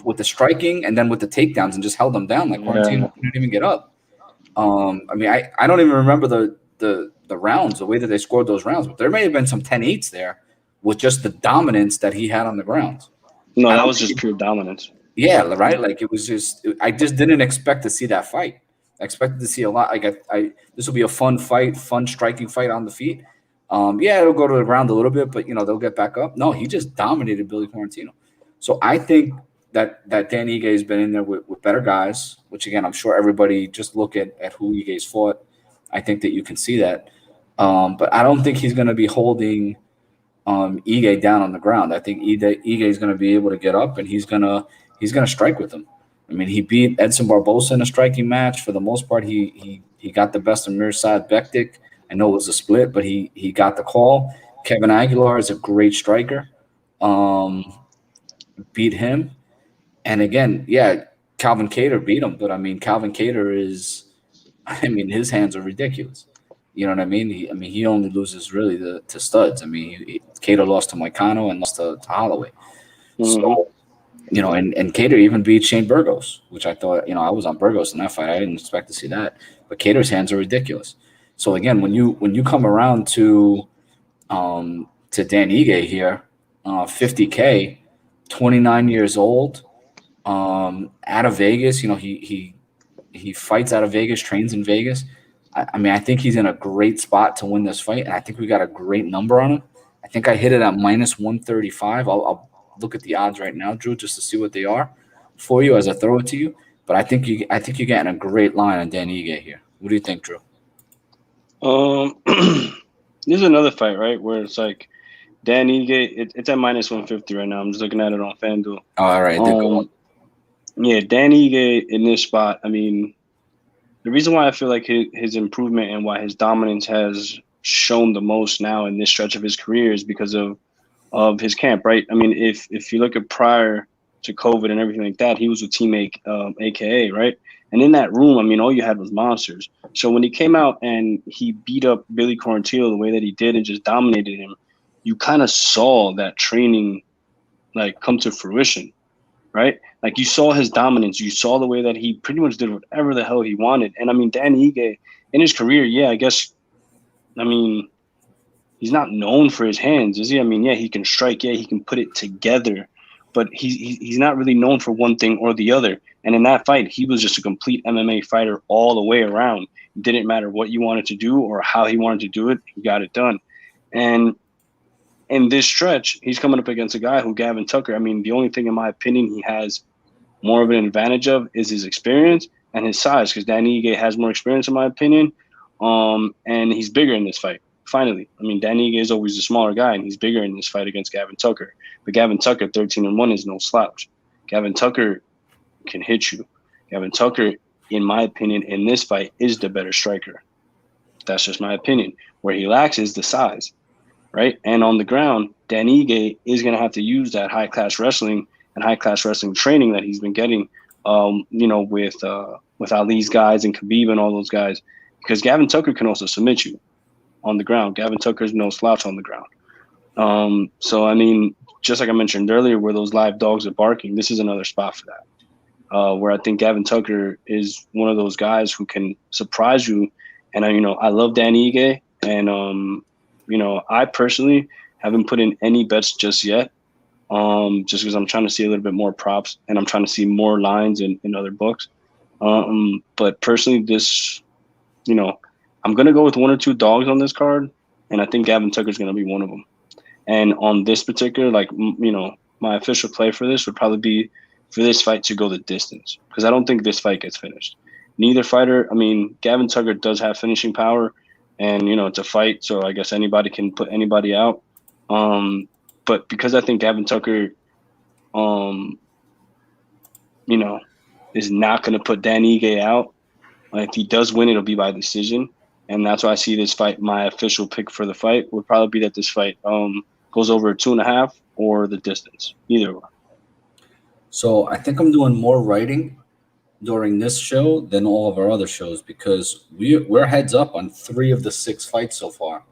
D: with the striking and then with the takedowns and just held them down. Like Quarantino couldn't even get up. I mean, I don't even remember the rounds, the way that they scored those rounds, but there may have been some 10-8s there with just the dominance that he had on the ground.
E: No, that was just pure dominance.
D: Yeah, right. Like it was just, I just didn't expect to see that fight. I expected to see a lot. Like this will be a fun fight, fun striking fight on the feet. It'll go to the ground a little bit, but they'll get back up. No, he just dominated Billy Quarantino. So I think that Dan Ige has been in there with better guys, which again, I'm sure everybody just look at who Ige's fought. I think that you can see that. But I don't think he's going to be holding Ige down on the ground. I think Ige is going to be able to get up and he's going to strike with him. I mean, he beat Edson Barbosa in a striking match. For the most part, he got the best of Mirsad Bektik. I know it was a split, but he got the call. Kevin Aguilar is a great striker. Beat him. And again, yeah, Calvin Kattar beat him. But, I mean, Calvin Kattar his hands are ridiculous. You know what I mean? He only loses really to studs. I mean, Kattar lost to Moicano and lost to Holloway. Mm-hmm. So, and Kattar even beat Shane Burgos, which I thought, I was on Burgos in that fight. I didn't expect to see that. But Kattar's hands are ridiculous. So again, when you come around to Dan Ige here, 50K, 29 years old, out of Vegas, he fights out of Vegas, trains in Vegas. I think he's in a great spot to win this fight, and I think we got a great number on him. I think I hit it at minus 135. I'll look at the odds right now, Drew, just to see what they are for you as I throw it to you. But I think you're getting a great line on Dan Ige here. What do you think, Drew?
E: This is another fight, right, where it's like Dan Ige. It's at minus 150 right now. I'm just looking at it on FanDuel.
D: Oh, all right.
E: Yeah, Dan Ige in this spot. I mean, the reason why I feel like his improvement and why his dominance has shown the most now in this stretch of his career is because of his camp, right? I mean, if you look at prior to COVID and everything like that, he was with Team AKA, right? And in that room, I mean, all you had was monsters. So when he came out and he beat up Billy Quarantillo the way that he did and just dominated him, you kind of saw that training like come to fruition, right? Like you saw his dominance. You saw the way that he pretty much did whatever the hell he wanted. And I mean, Dan Ige in his career, yeah, I guess, I mean, he's not known for his hands, is he? I mean, yeah, he can strike. Yeah, he can put it together. But he's not really known for one thing or the other. And in that fight, he was just a complete MMA fighter all the way around. It didn't matter what you wanted to do or how he wanted to do it. He got it done. And in this stretch, he's coming up against a guy who, Gavin Tucker, I mean, the only thing in my opinion he has more of an advantage of is his experience and his size, because Dan Ige has more experience in my opinion. And he's bigger in this fight. Finally, I mean, Dan Ige is always a smaller guy, and he's bigger in this fight against Gavin Tucker. But Gavin Tucker, 13-1, is no slouch. Gavin Tucker can hit you. Gavin Tucker, in my opinion, in this fight, is the better striker. That's just my opinion. Where he lacks is the size, right? And on the ground, Dan Ige is going to have to use that high-class wrestling and high-class wrestling training that he's been getting, with Ali's guys and Khabib and all those guys, because Gavin Tucker can also submit you on the ground. Gavin Tucker's no slouch on the ground. So, I mean, just like I mentioned earlier, where those live dogs are barking, this is another spot for that, where I think Gavin Tucker is one of those guys who can surprise you. And, I love Dan Ige, and, I personally haven't put in any bets just yet, just because I'm trying to see a little bit more props, and I'm trying to see more lines in other books. But personally, this, I'm going to go with one or two dogs on this card, and I think Gavin Tucker is going to be one of them. And on this particular, my official play for this would probably be for this fight to go the distance, because I don't think this fight gets finished. Neither fighter, I mean, Gavin Tucker does have finishing power, and, it's a fight, so I guess anybody can put anybody out. But because I think Gavin Tucker, is not going to put Dan Ige out, if he does win, it'll be by decision. And that's why I see this fight, my official pick for the fight would probably be that this fight goes over 2.5 or the distance, either one.
D: So I think I'm doing more writing during this show than all of our other shows, because we're heads up on 3 of the 6 fights so far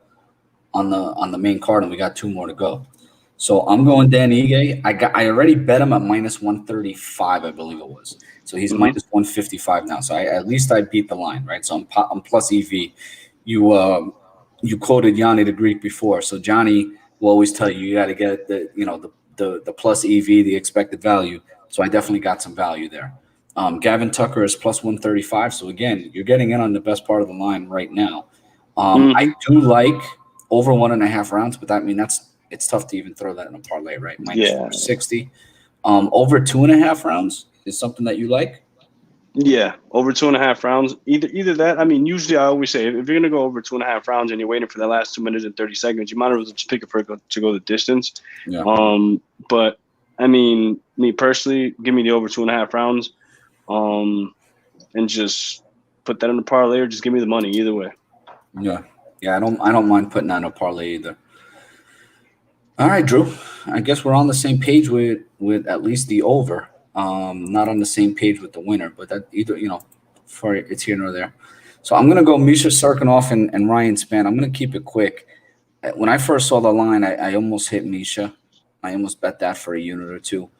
D: on the main card, and we got 2 more to go. So I'm going Dan Ige. I already bet him at minus 135, I believe it was. So he's minus 155 now. So at least I beat the line, right? So I'm plus EV. You quoted Yanni the Greek before. So Johnny will always tell you got to get the plus EV, the expected value. So I definitely got some value there. Gavin Tucker is plus 135. So again, you're getting in on the best part of the line right now. I do like over 1.5 rounds, but it's tough to even throw that in a parlay, right? Minus 460. Over 2.5 rounds is something that you like.
E: Yeah, over 2.5 rounds. Either that. I mean, usually I always say if you're gonna go over 2.5 rounds and you're waiting for the last 2 minutes and 30 seconds, you might as well just pick it to go the distance.
D: Yeah.
E: But I mean, me personally, give me the over 2.5 rounds, and just put that in the parlay or just give me the money. Either way.
D: Yeah. I don't mind putting on a parlay either. All right, Drew. I guess we're on the same page with at least the over. Not on the same page with the winner, but that either, for it's here nor there. So I'm gonna go Misha Cirkunov and Ryan Spann. I'm gonna keep it quick. When I first saw the line, I almost hit Misha. I almost bet that for a unit or two.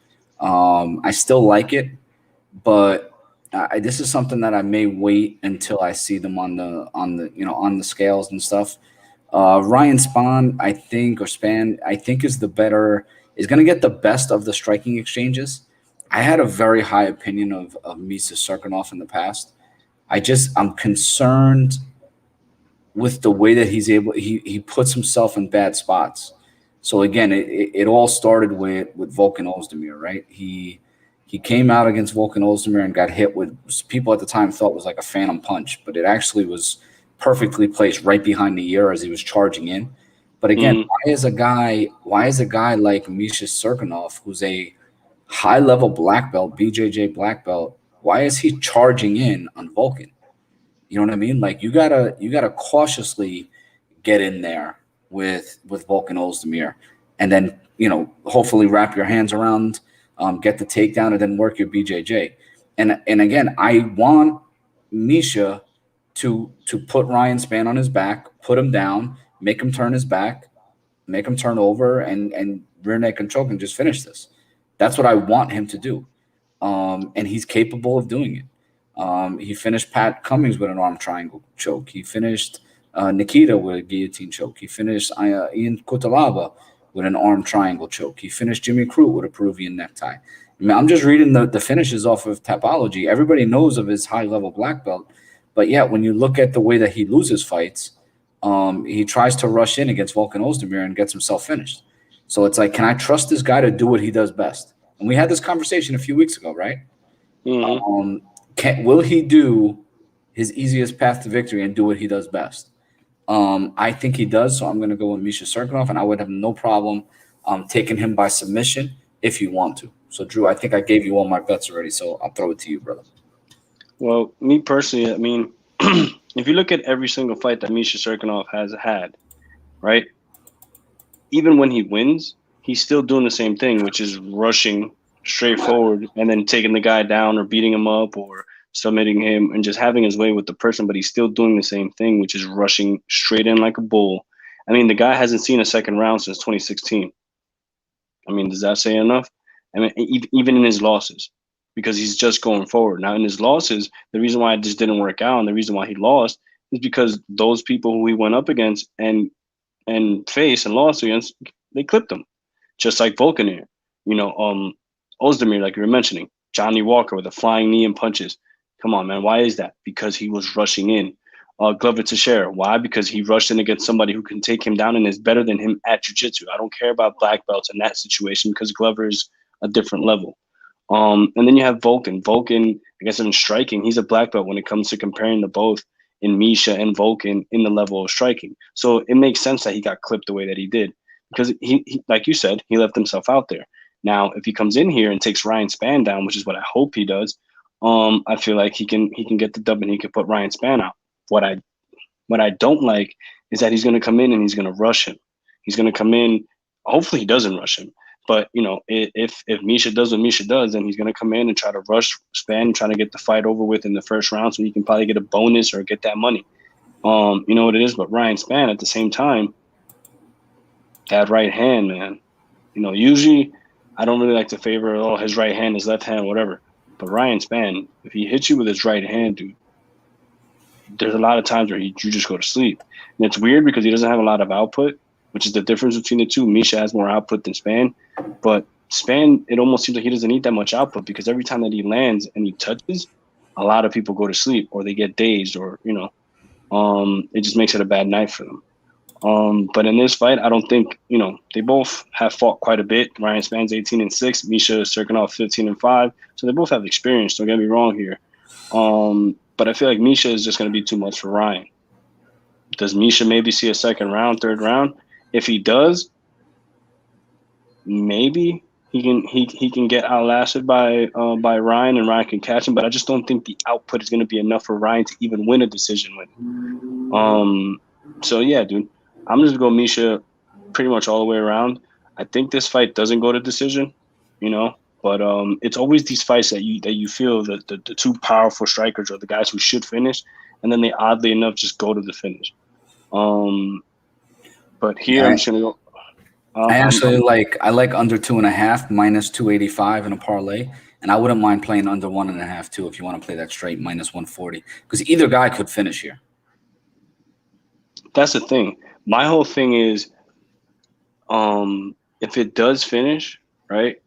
D: I still like it, but this is something that I may wait until I see them on the scales and stuff. Ryan Spann, I think is going to get the best of the striking exchanges. I had a very high opinion of Misha Cirkunov in the past. I'm concerned with the way that he puts himself in bad spots. So again, it all started with Volkan Ozdemir, right? He came out against Volkan Ozdemir and got hit with people at the time thought was like a phantom punch, but it actually was perfectly placed right behind the ear as he was charging in. But again, why is a guy like Misha Cirkunov, who's a high-level black belt, BJJ black belt, why is he charging in on Volkan? You know what I mean? Like you gotta cautiously get in there with Volkan Ozdemir, and then hopefully wrap your hands around, get the takedown, and then work your BJJ. And again, I want Misha to put Ryan Spann on his back, put him down, make him turn his back, make him turn over, and rear neck and choke and just finish this. That's what I want him to do, and he's capable of doing it. He finished Pat Cummings with an arm triangle choke. He finished Nikita with a guillotine choke. He finished Ian Kutalaba with an arm triangle choke. He finished Jimmy Crute with a Peruvian necktie. I mean, I'm just reading the finishes off of Tapology. Everybody knows of his high-level black belt. But, yeah, when you look at the way that he loses fights, he tries to rush in against Volkan Ozdemir and gets himself finished. So it's like, can I trust this guy to do what he does best? And we had this conversation a few weeks ago, right?
E: Mm-hmm.
D: Will he do his easiest path to victory and do what he does best? I think he does, so I'm going to go with Misha Cirkunov, and I would have no problem taking him by submission if you want to. So, Drew, I think I gave you all my bets already, so I'll throw it to you, brother.
E: Well, me personally, I mean, if you look at every single fight that Misha Cirkunov has had, right, even when he wins, he's still doing the same thing, which is rushing straight forward and then taking the guy down or beating him up or submitting him and just having his way with the person, but he's still doing the same thing, which is rushing straight in like a bull. I mean, the guy hasn't seen a second round since 2016. I mean, does that say enough? I mean, even in his losses, because he's just going forward. Now, in his losses, the reason why it just didn't work out and the reason why he lost is because those people who he went up against and faced and lost against, they clipped him. Just like Volkan here. Ozdemir, like you were mentioning, Johnny Walker with a flying knee and punches. Come on, man. Why is that? Because he was rushing in. Glover Teixeira. Why? Because he rushed in against somebody who can take him down and is better than him at jiu-jitsu. I don't care about black belts in that situation because Glover is a different level. And then you have Volkan. Volkan, I guess in striking, he's a black belt when it comes to comparing the both in Misha and Volkan in the level of striking. So it makes sense that he got clipped the way that he did because he like you said, he left himself out there. Now, if he comes in here and takes Ryan Spann down, which is what I hope he does, I feel like he can get the dub and he can put Ryan Spann out. What I don't like is that he's going to come in and he's going to rush him. He's going to come in. Hopefully, he doesn't rush him. But if Misha does what Misha does, then he's going to come in and try to rush Spann, trying to get the fight over with in the first round, so he can probably get a bonus or get that money. You know what it is. But Ryan Spann, at the same time, that right hand, man. Usually I don't really like to favor his right hand, his left hand, whatever. But Ryan Spann, if he hits you with his right hand, dude, there's a lot of times where you just go to sleep. And it's weird because he doesn't have a lot of output, which is the difference between the two. Misha has more output than Spann. But Spann, it almost seems like he doesn't need that much output because every time that he lands and he touches, a lot of people go to sleep or they get dazed or, it just makes it a bad night for them. But in this fight, I don't think, they both have fought quite a bit. Ryan Spann's 18-6, Misha Cirkunov 15-5. So they both have experience. Don't get me wrong here. But I feel like Misha is just going to be too much for Ryan. Does Misha maybe see a second round, third round? If he does, maybe he can get outlasted by Ryan, and Ryan can catch him. But I just don't think the output is going to be enough for Ryan to even win a decision win. So yeah, dude, I'm just going to go Misha pretty much all the way around. I think this fight doesn't go to decision, but it's always these fights that you feel that the two powerful strikers are the guys who should finish, and then they oddly enough just go to the finish. But here I'm just gonna go.
D: I like under 2.5 minus 285 in a parlay, and I wouldn't mind playing under 1.5 too if you want to play that straight minus 140, because either guy could finish here.
E: That's the thing. My whole thing is, if it does finish, right,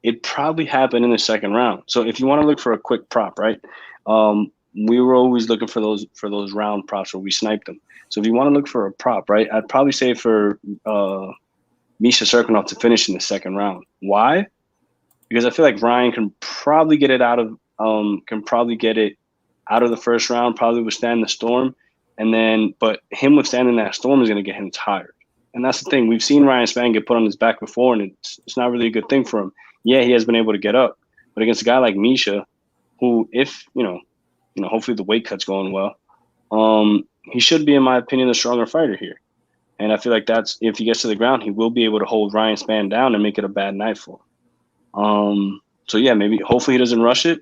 E: it probably happened in the second round. So if you want to look for a quick prop, right, we were always looking for those round props where we sniped them. So if you want to look for a prop, right, I'd probably say for Misha Cirkunov to finish in the second round. Why? Because I feel like Ryan can probably get it out of the first round, probably withstand the storm, but him withstanding that storm is going to get him tired. And that's the thing. We've seen Ryan Spann get put on his back before, and it's not really a good thing for him. Yeah, he has been able to get up, but against a guy like Misha, who, if hopefully the weight cut's going well, he should be, in my opinion, the stronger fighter here. And I feel like that's, if he gets to the ground, he will be able to hold Ryan Spann down and make it a bad night for him. So yeah, hopefully he doesn't rush it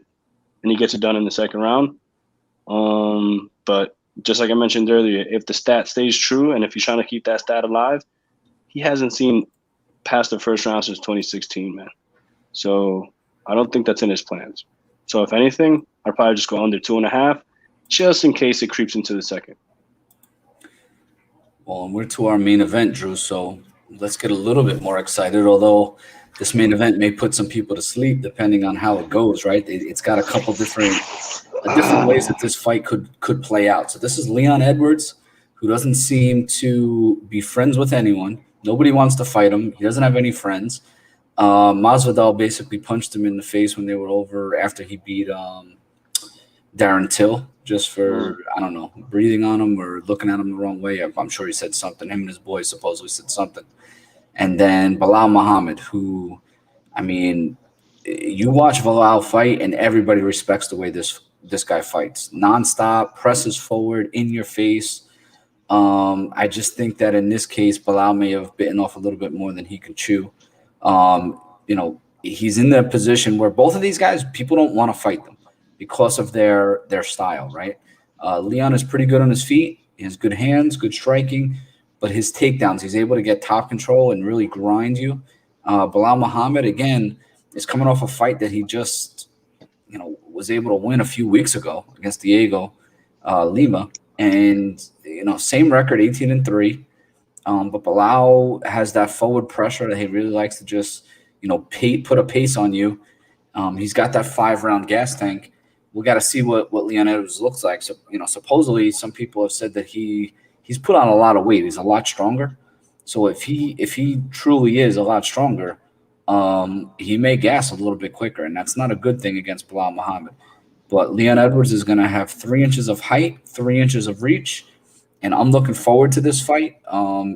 E: and he gets it done in the second round. But just like I mentioned earlier, if the stat stays true and if he's trying to keep that stat alive, he hasn't seen past the first round since 2016, man. So I don't think that's in his plans. So if anything, I'd probably just go under 2.5, just in case it creeps into the second.
D: Well, and we're to our main event, Drew, so let's get a little bit more excited, although this main event may put some people to sleep depending on how it goes, right? It's got a couple different ways that this fight could play out. So this is Leon Edwards, who doesn't seem to be friends with anyone. Nobody wants to fight him. He doesn't have any friends. Masvidal basically punched him in the face when they were over after he beat Darren Till, just for, I don't know, breathing on him or looking at him the wrong way. I'm sure he said something. Him and his boys supposedly said something. And then Belal Muhammad, who, I mean, you watch Belal fight and everybody respects the way this guy fights. Nonstop, presses forward, in your face. I just think that in this case, Belal may have bitten off a little bit more than he can chew. He's in the position where both of these guys, people don't want to fight them because of their style, right? Leon is pretty good on his feet. He has good hands, good striking, but his takedowns, he's able to get top control and really grind you. Belal Muhammad, again, is coming off a fight that he just, was able to win a few weeks ago against Diego Lima. And, same record, 18-3. But Belal has that forward pressure that he really likes to just, put a pace on you. He's got that 5-round gas tank. We got to see what Leon Edwards looks like. So, supposedly some people have said that he's put on a lot of weight. He's a lot stronger. So if he truly is a lot stronger, he may gas a little bit quicker, and that's not a good thing against Belal Muhammad. But Leon Edwards is going to have 3 inches of height, 3 inches of reach, and I'm looking forward to this fight.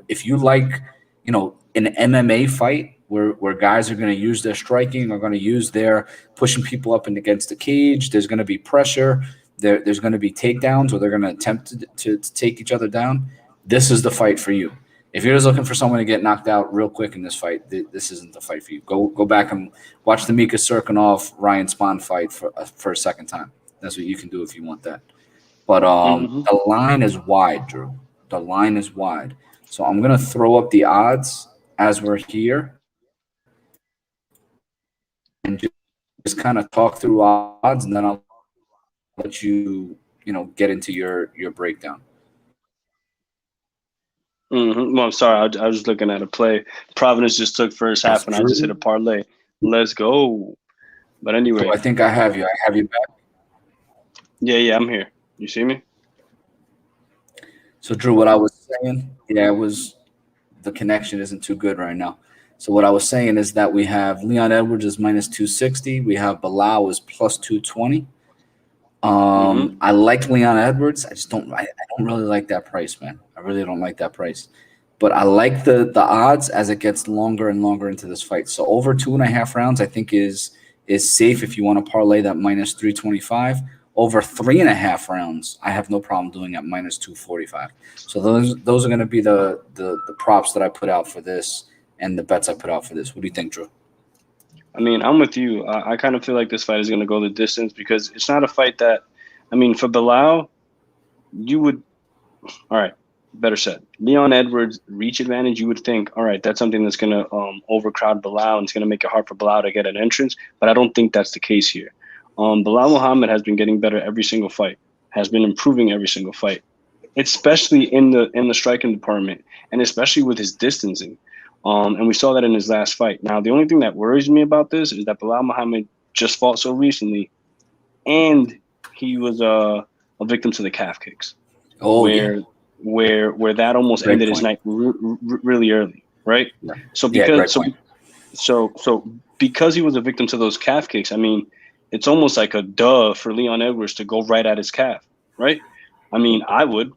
D: If you like, an MMA fight where guys are going to use their striking, are going to use their pushing people up and against the cage, there's going to be pressure, there's going to be takedowns where they're going to attempt to take each other down, this is the fight for you. If you're just looking for someone to get knocked out real quick in this fight, this isn't the fight for you. Go back and watch the Mika Cirkunov Ryan Spann fight for a second time. That's what you can do if you want that. But the line is wide, Drew. The line is wide. So I'm going to throw up the odds as we're here and just kind of talk through odds, and then I'll let you, get into your breakdown.
E: Well, I'm sorry. I was looking at a play. Providence just took first half, and I just hit a parlay. Let's go. But anyway.
D: So I think I have you. I have you back.
E: Yeah, I'm here. You see me?
D: So, Drew, what I was saying, yeah, it was the connection isn't too good right now. So what I was saying is that we have Leon Edwards is minus 260. We have Belal is plus 220. I like Leon Edwards. I don't really like that price, man. I really don't like that price. But I like the odds as it gets longer and longer into this fight. So over 2.5 rounds, I think is safe if you want to parlay that minus 325. Over 3.5 rounds, I have no problem doing at minus 245. So those are going to be the props that I put out for this and the bets I put out for this. What do you think, Drew?
E: I mean, I'm with you. I kind of feel like this fight is going to go the distance because it's not a fight that, I mean, for Belal, you would, all right, better said, Leon Edwards' reach advantage, you would think, all right, that's something that's going to overcrowd Belal and it's going to make it hard for Belal to get an entrance. But I don't think that's the case here. Belal Muhammad has been getting better every single fight, has been improving every single fight, especially in the striking department and especially with his distancing. And we saw that in his last fight. Now, the only thing that worries me about this is that Belal Muhammad just fought so recently, and he was a victim to the calf kicks.
D: Oh,
E: where that almost
D: Great
E: ended
D: point.
E: his night really early, right?
D: Yeah.
E: So because he was a victim to those calf kicks, I mean, it's almost like a duh for Leon Edwards to go right at his calf, right? I mean, I would,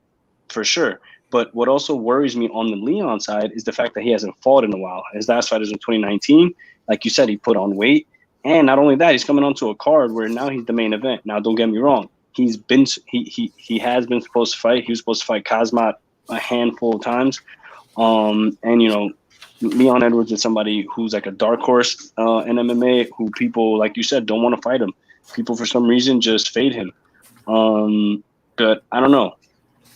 E: for sure. But what also worries me on the Leon side is the fact that he hasn't fought in a while. His last fight was in 2019. Like you said, he put on weight. And not only that, he's coming onto a card where now he's the main event. Now, don't get me wrong. He has been supposed to fight. He was supposed to fight Kazmat a handful of times. And, you know, Leon Edwards is somebody who's like a dark horse in MMA who people, like you said, don't want to fight him. People, for some reason, just fade him. But I don't know.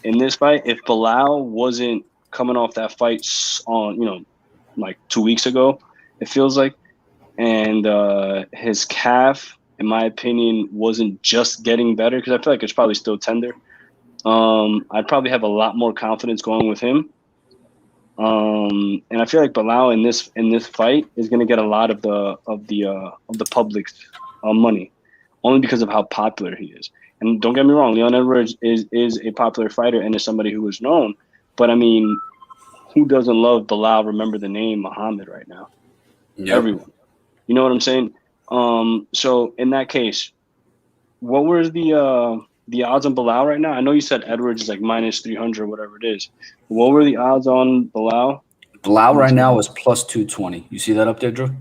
E: In this fight, if Belal wasn't coming off that fight on, you know, like 2 weeks ago, it feels like, and his calf, in my opinion, wasn't just getting better because I feel like it's probably still tender. I'd probably have a lot more confidence going with him. And I feel like Belal in this fight is going to get a lot of the public's money, only because of how popular he is. And don't get me wrong, Leon Edwards is a popular fighter and is somebody who is known. But, I mean, who doesn't love Belal, remember the name, Muhammad right now? Yep. Everyone. You know what I'm saying? So, in that case, what were the odds on Belal right now? I know you said Edwards is like minus 300 or whatever it is. What were the odds on Belal?
D: Belal right now is plus 220. You see that up there, Drew?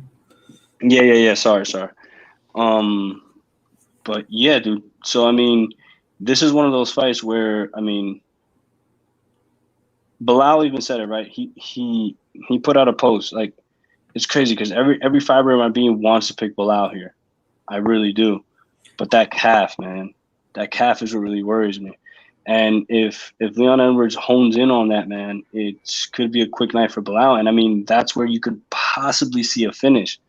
E: Yeah. Sorry. But, yeah, dude. So, I mean, this is one of those fights where, I mean, Belal even said it, right? He put out a post. Like, it's crazy because every fiber of my being wants to pick Belal here. I really do. But that calf, man, that calf is what really worries me. And if Leon Edwards hones in on that, man, it could be a quick night for Belal. And, I mean, that's where you could possibly see a finish.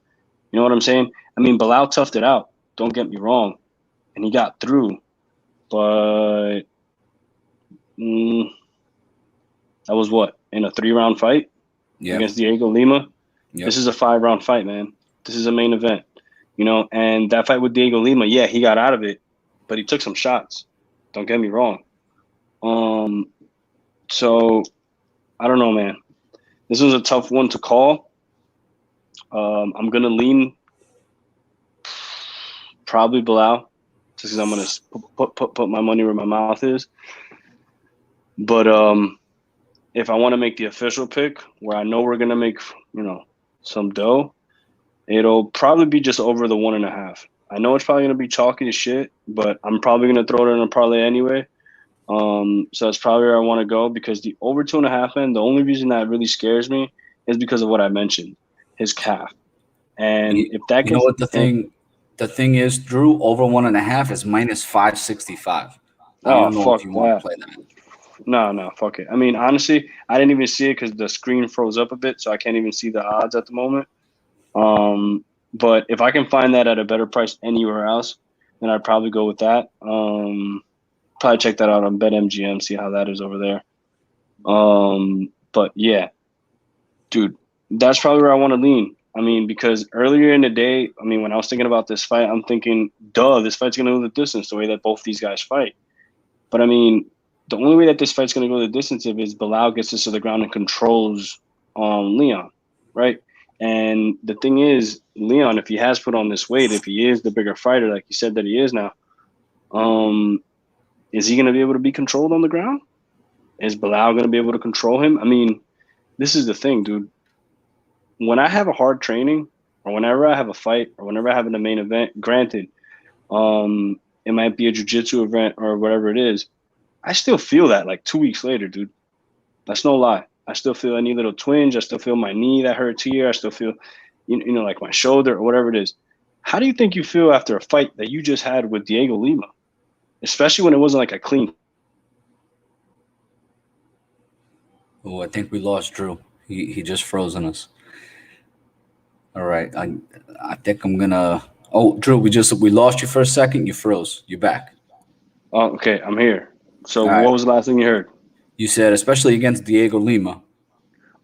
E: You know what I'm saying? I mean, Belal toughed it out. Don't get me wrong. And he got through, but that was what, in a 3-round fight against Diego Lima? Yep. This is a 5-round fight, man. This is a main event, you know, and that fight with Diego Lima, yeah, he got out of it, but he took some shots. Don't get me wrong. So I don't know, man. This was a tough one to call. I'm going to lean probably Belal. Just because I'm going to put my money where my mouth is. But if I want to make the official pick, where I know we're going to make, you know, some dough, it'll probably be just over the 1.5. I know it's probably going to be chalky as shit, but I'm probably going to throw it in a parlay anyway. So that's probably where I want to go because the over 2.5, man, the only reason that really scares me is because of what I mentioned, his calf. And if that can,
D: you know what the thing is, Drew, over 1.5 is minus 565. I don't know if you want to play that.
E: No, fuck it. I mean, honestly, I didn't even see it because the screen froze up a bit, so I can't even see the odds at the moment. But if I can find that at a better price anywhere else, then I'd probably go with that. Probably check that out on BetMGM, see how that is over there. But yeah, dude, that's probably where I want to lean. I mean, because earlier in the day, I mean, when I was thinking about this fight, I'm thinking, this fight's going to go the distance the way that both these guys fight. But, I mean, the only way that this fight's going to go the distance is Belal gets this to the ground and controls Leon, right? And the thing is, Leon, if he has put on this weight, if he is the bigger fighter, like you said that he is now, is he going to be able to be controlled on the ground? Is Belal going to be able to control him? I mean, this is the thing, dude. When I have a hard training, or whenever I have a fight, or whenever I have a main event, granted, it might be a jiu-jitsu event or whatever it is, I still feel that like 2 weeks later, dude. That's no lie. I still feel any little twinge. I still feel my knee that hurts here. I still feel, you know, like my shoulder or whatever it is. How do you think you feel after a fight that you just had with Diego Lima, especially when it wasn't like a clean?
D: Oh, I think we lost Drew. He just froze on us. All right, I think I'm gonna. Oh, Drew, we lost you for a second. You froze. You're back.
E: Oh, okay, I'm here. So
D: All right.
E: What was the last thing you heard?
D: You said especially against Diego Lima.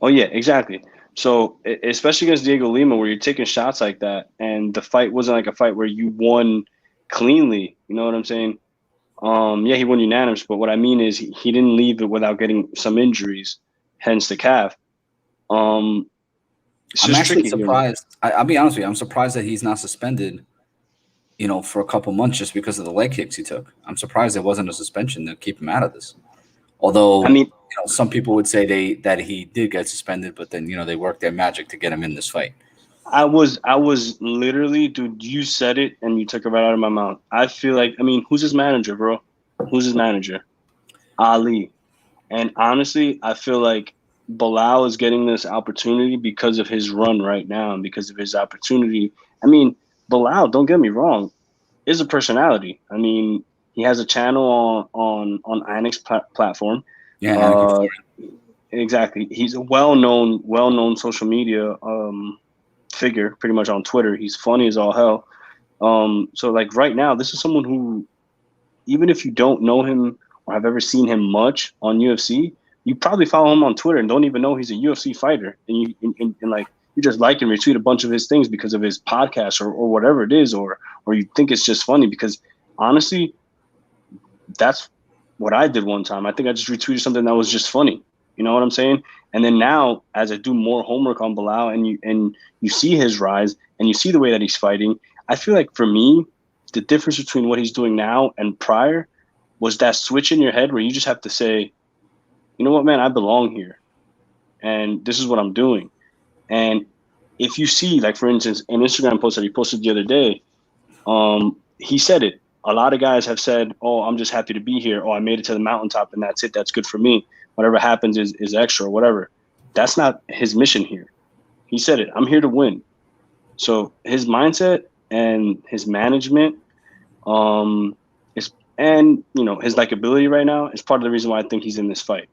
E: Oh yeah, exactly. So especially against Diego Lima, where you're taking shots like that, and the fight wasn't like a fight where you won cleanly. You know what I'm saying? Yeah, he won unanimous, but what I mean is he didn't leave it without getting some injuries, hence the calf.
D: I'm actually surprised. I'll be honest with you. I'm surprised that he's not suspended, you know, for a couple months just because of the leg kicks he took. I'm surprised there wasn't a suspension to keep him out of this. Although,
E: I mean,
D: you know, some people would say that he did get suspended, but then, you know, they worked their magic to get him in this fight.
E: I was literally, dude, you said it and you took it right out of my mouth. I feel like, I mean, who's his manager, bro? Who's his manager? Ali. And honestly, I feel like Belal is getting this opportunity because of his run right now and because of his opportunity. I mean, Belal, don't get me wrong, is a personality. I mean, he has a channel on Inix platform.
D: Yeah,
E: exactly. He's a well-known social media figure, pretty much on Twitter. He's funny as all hell. So like right now, this is someone who, even if you don't know him or have ever seen him much on UFC, you probably follow him on Twitter and don't even know he's a UFC fighter. And you like you just like and retweet a bunch of his things because of his podcast or whatever it is, or you think it's just funny because honestly, that's what I did one time. I think I just retweeted something that was just funny. You know what I'm saying? And then now, as I do more homework on Belal and you see his rise and you see the way that he's fighting, I feel like for me, the difference between what he's doing now and prior was that switch in your head where you just have to say, you know what, man, I belong here. And this is what I'm doing. And if you see, like, for instance, an Instagram post that he posted the other day, he said it. A lot of guys have said, oh, I'm just happy to be here. Oh, I made it to the mountaintop and that's it. That's good for me. Whatever happens is extra or whatever. That's not his mission here. He said it. I'm here to win. So his mindset and his management and, you know, his likability right now is part of the reason why I think he's in this fight.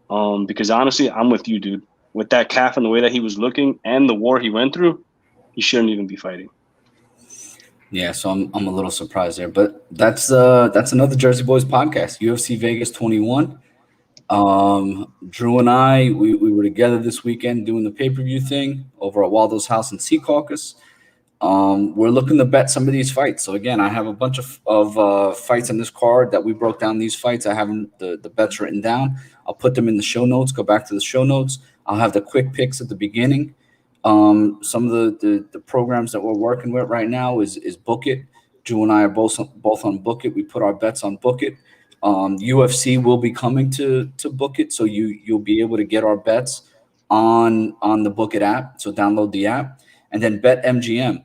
E: Because honestly, I'm with you, dude. With that calf and the way that he was looking and the war he went through, he shouldn't even be fighting.
D: Yeah, so I'm a little surprised there, but that's another Jersey Boys podcast, UFC Vegas 21. Drew and I, we were together this weekend doing the pay-per-view thing over at Waldo's house in Sea Caucus. We're looking to bet some of these fights. So again, I have a bunch of fights on this card that we broke down these fights. I have the bets written down. I'll put them in the show notes. Go back to the show notes. I'll have the quick picks at the beginning. Some of the programs that we're working with right now is Book It. Drew and I are both on Book It. We put our bets on Book It. UFC will be coming to Book It, so you'll be able to get our bets on the Book It app. So download the app, and then BetMGM.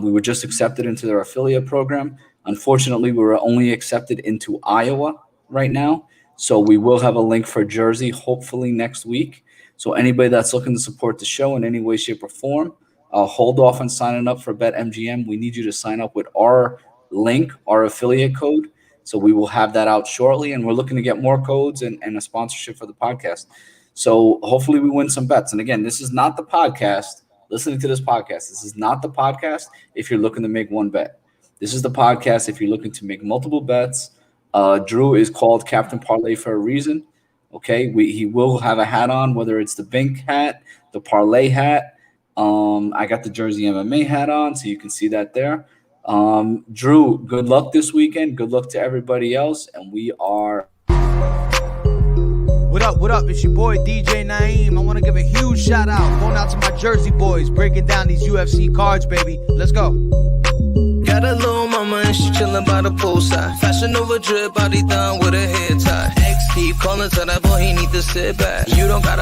D: We were just accepted into their affiliate program. Unfortunately, we were only accepted into Iowa right now, so we will have a link for Jersey hopefully next week. So anybody that's looking to support the show in any way, shape, or form, hold off on signing up for BetMGM. We need you to sign up with our link, our affiliate code. So we will have that out shortly, and we're looking to get more codes and a sponsorship for the podcast. So hopefully we win some bets. And again, this is not the podcast. Listening to this podcast, this is not the podcast if you're looking to make one bet. This is the podcast if you're looking to make multiple bets. Drew is called Captain Parlay for a reason. Okay, he will have a hat on, whether it's the Bink hat, the Parlay hat. I got the Jersey MMA hat on, so you can see that there. Drew, good luck this weekend. Good luck to everybody else, and we are
A: What up? It's your boy DJ Naeem. I want to give a huge shout out. Going out to my Jersey boys, breaking down these UFC cards, baby. Let's go.
B: Got a little mama and she chillin' by the poolside. Fashion over drip, body done with a hair tie. Ex keep calling to that boy, he need to sit back. You don't gotta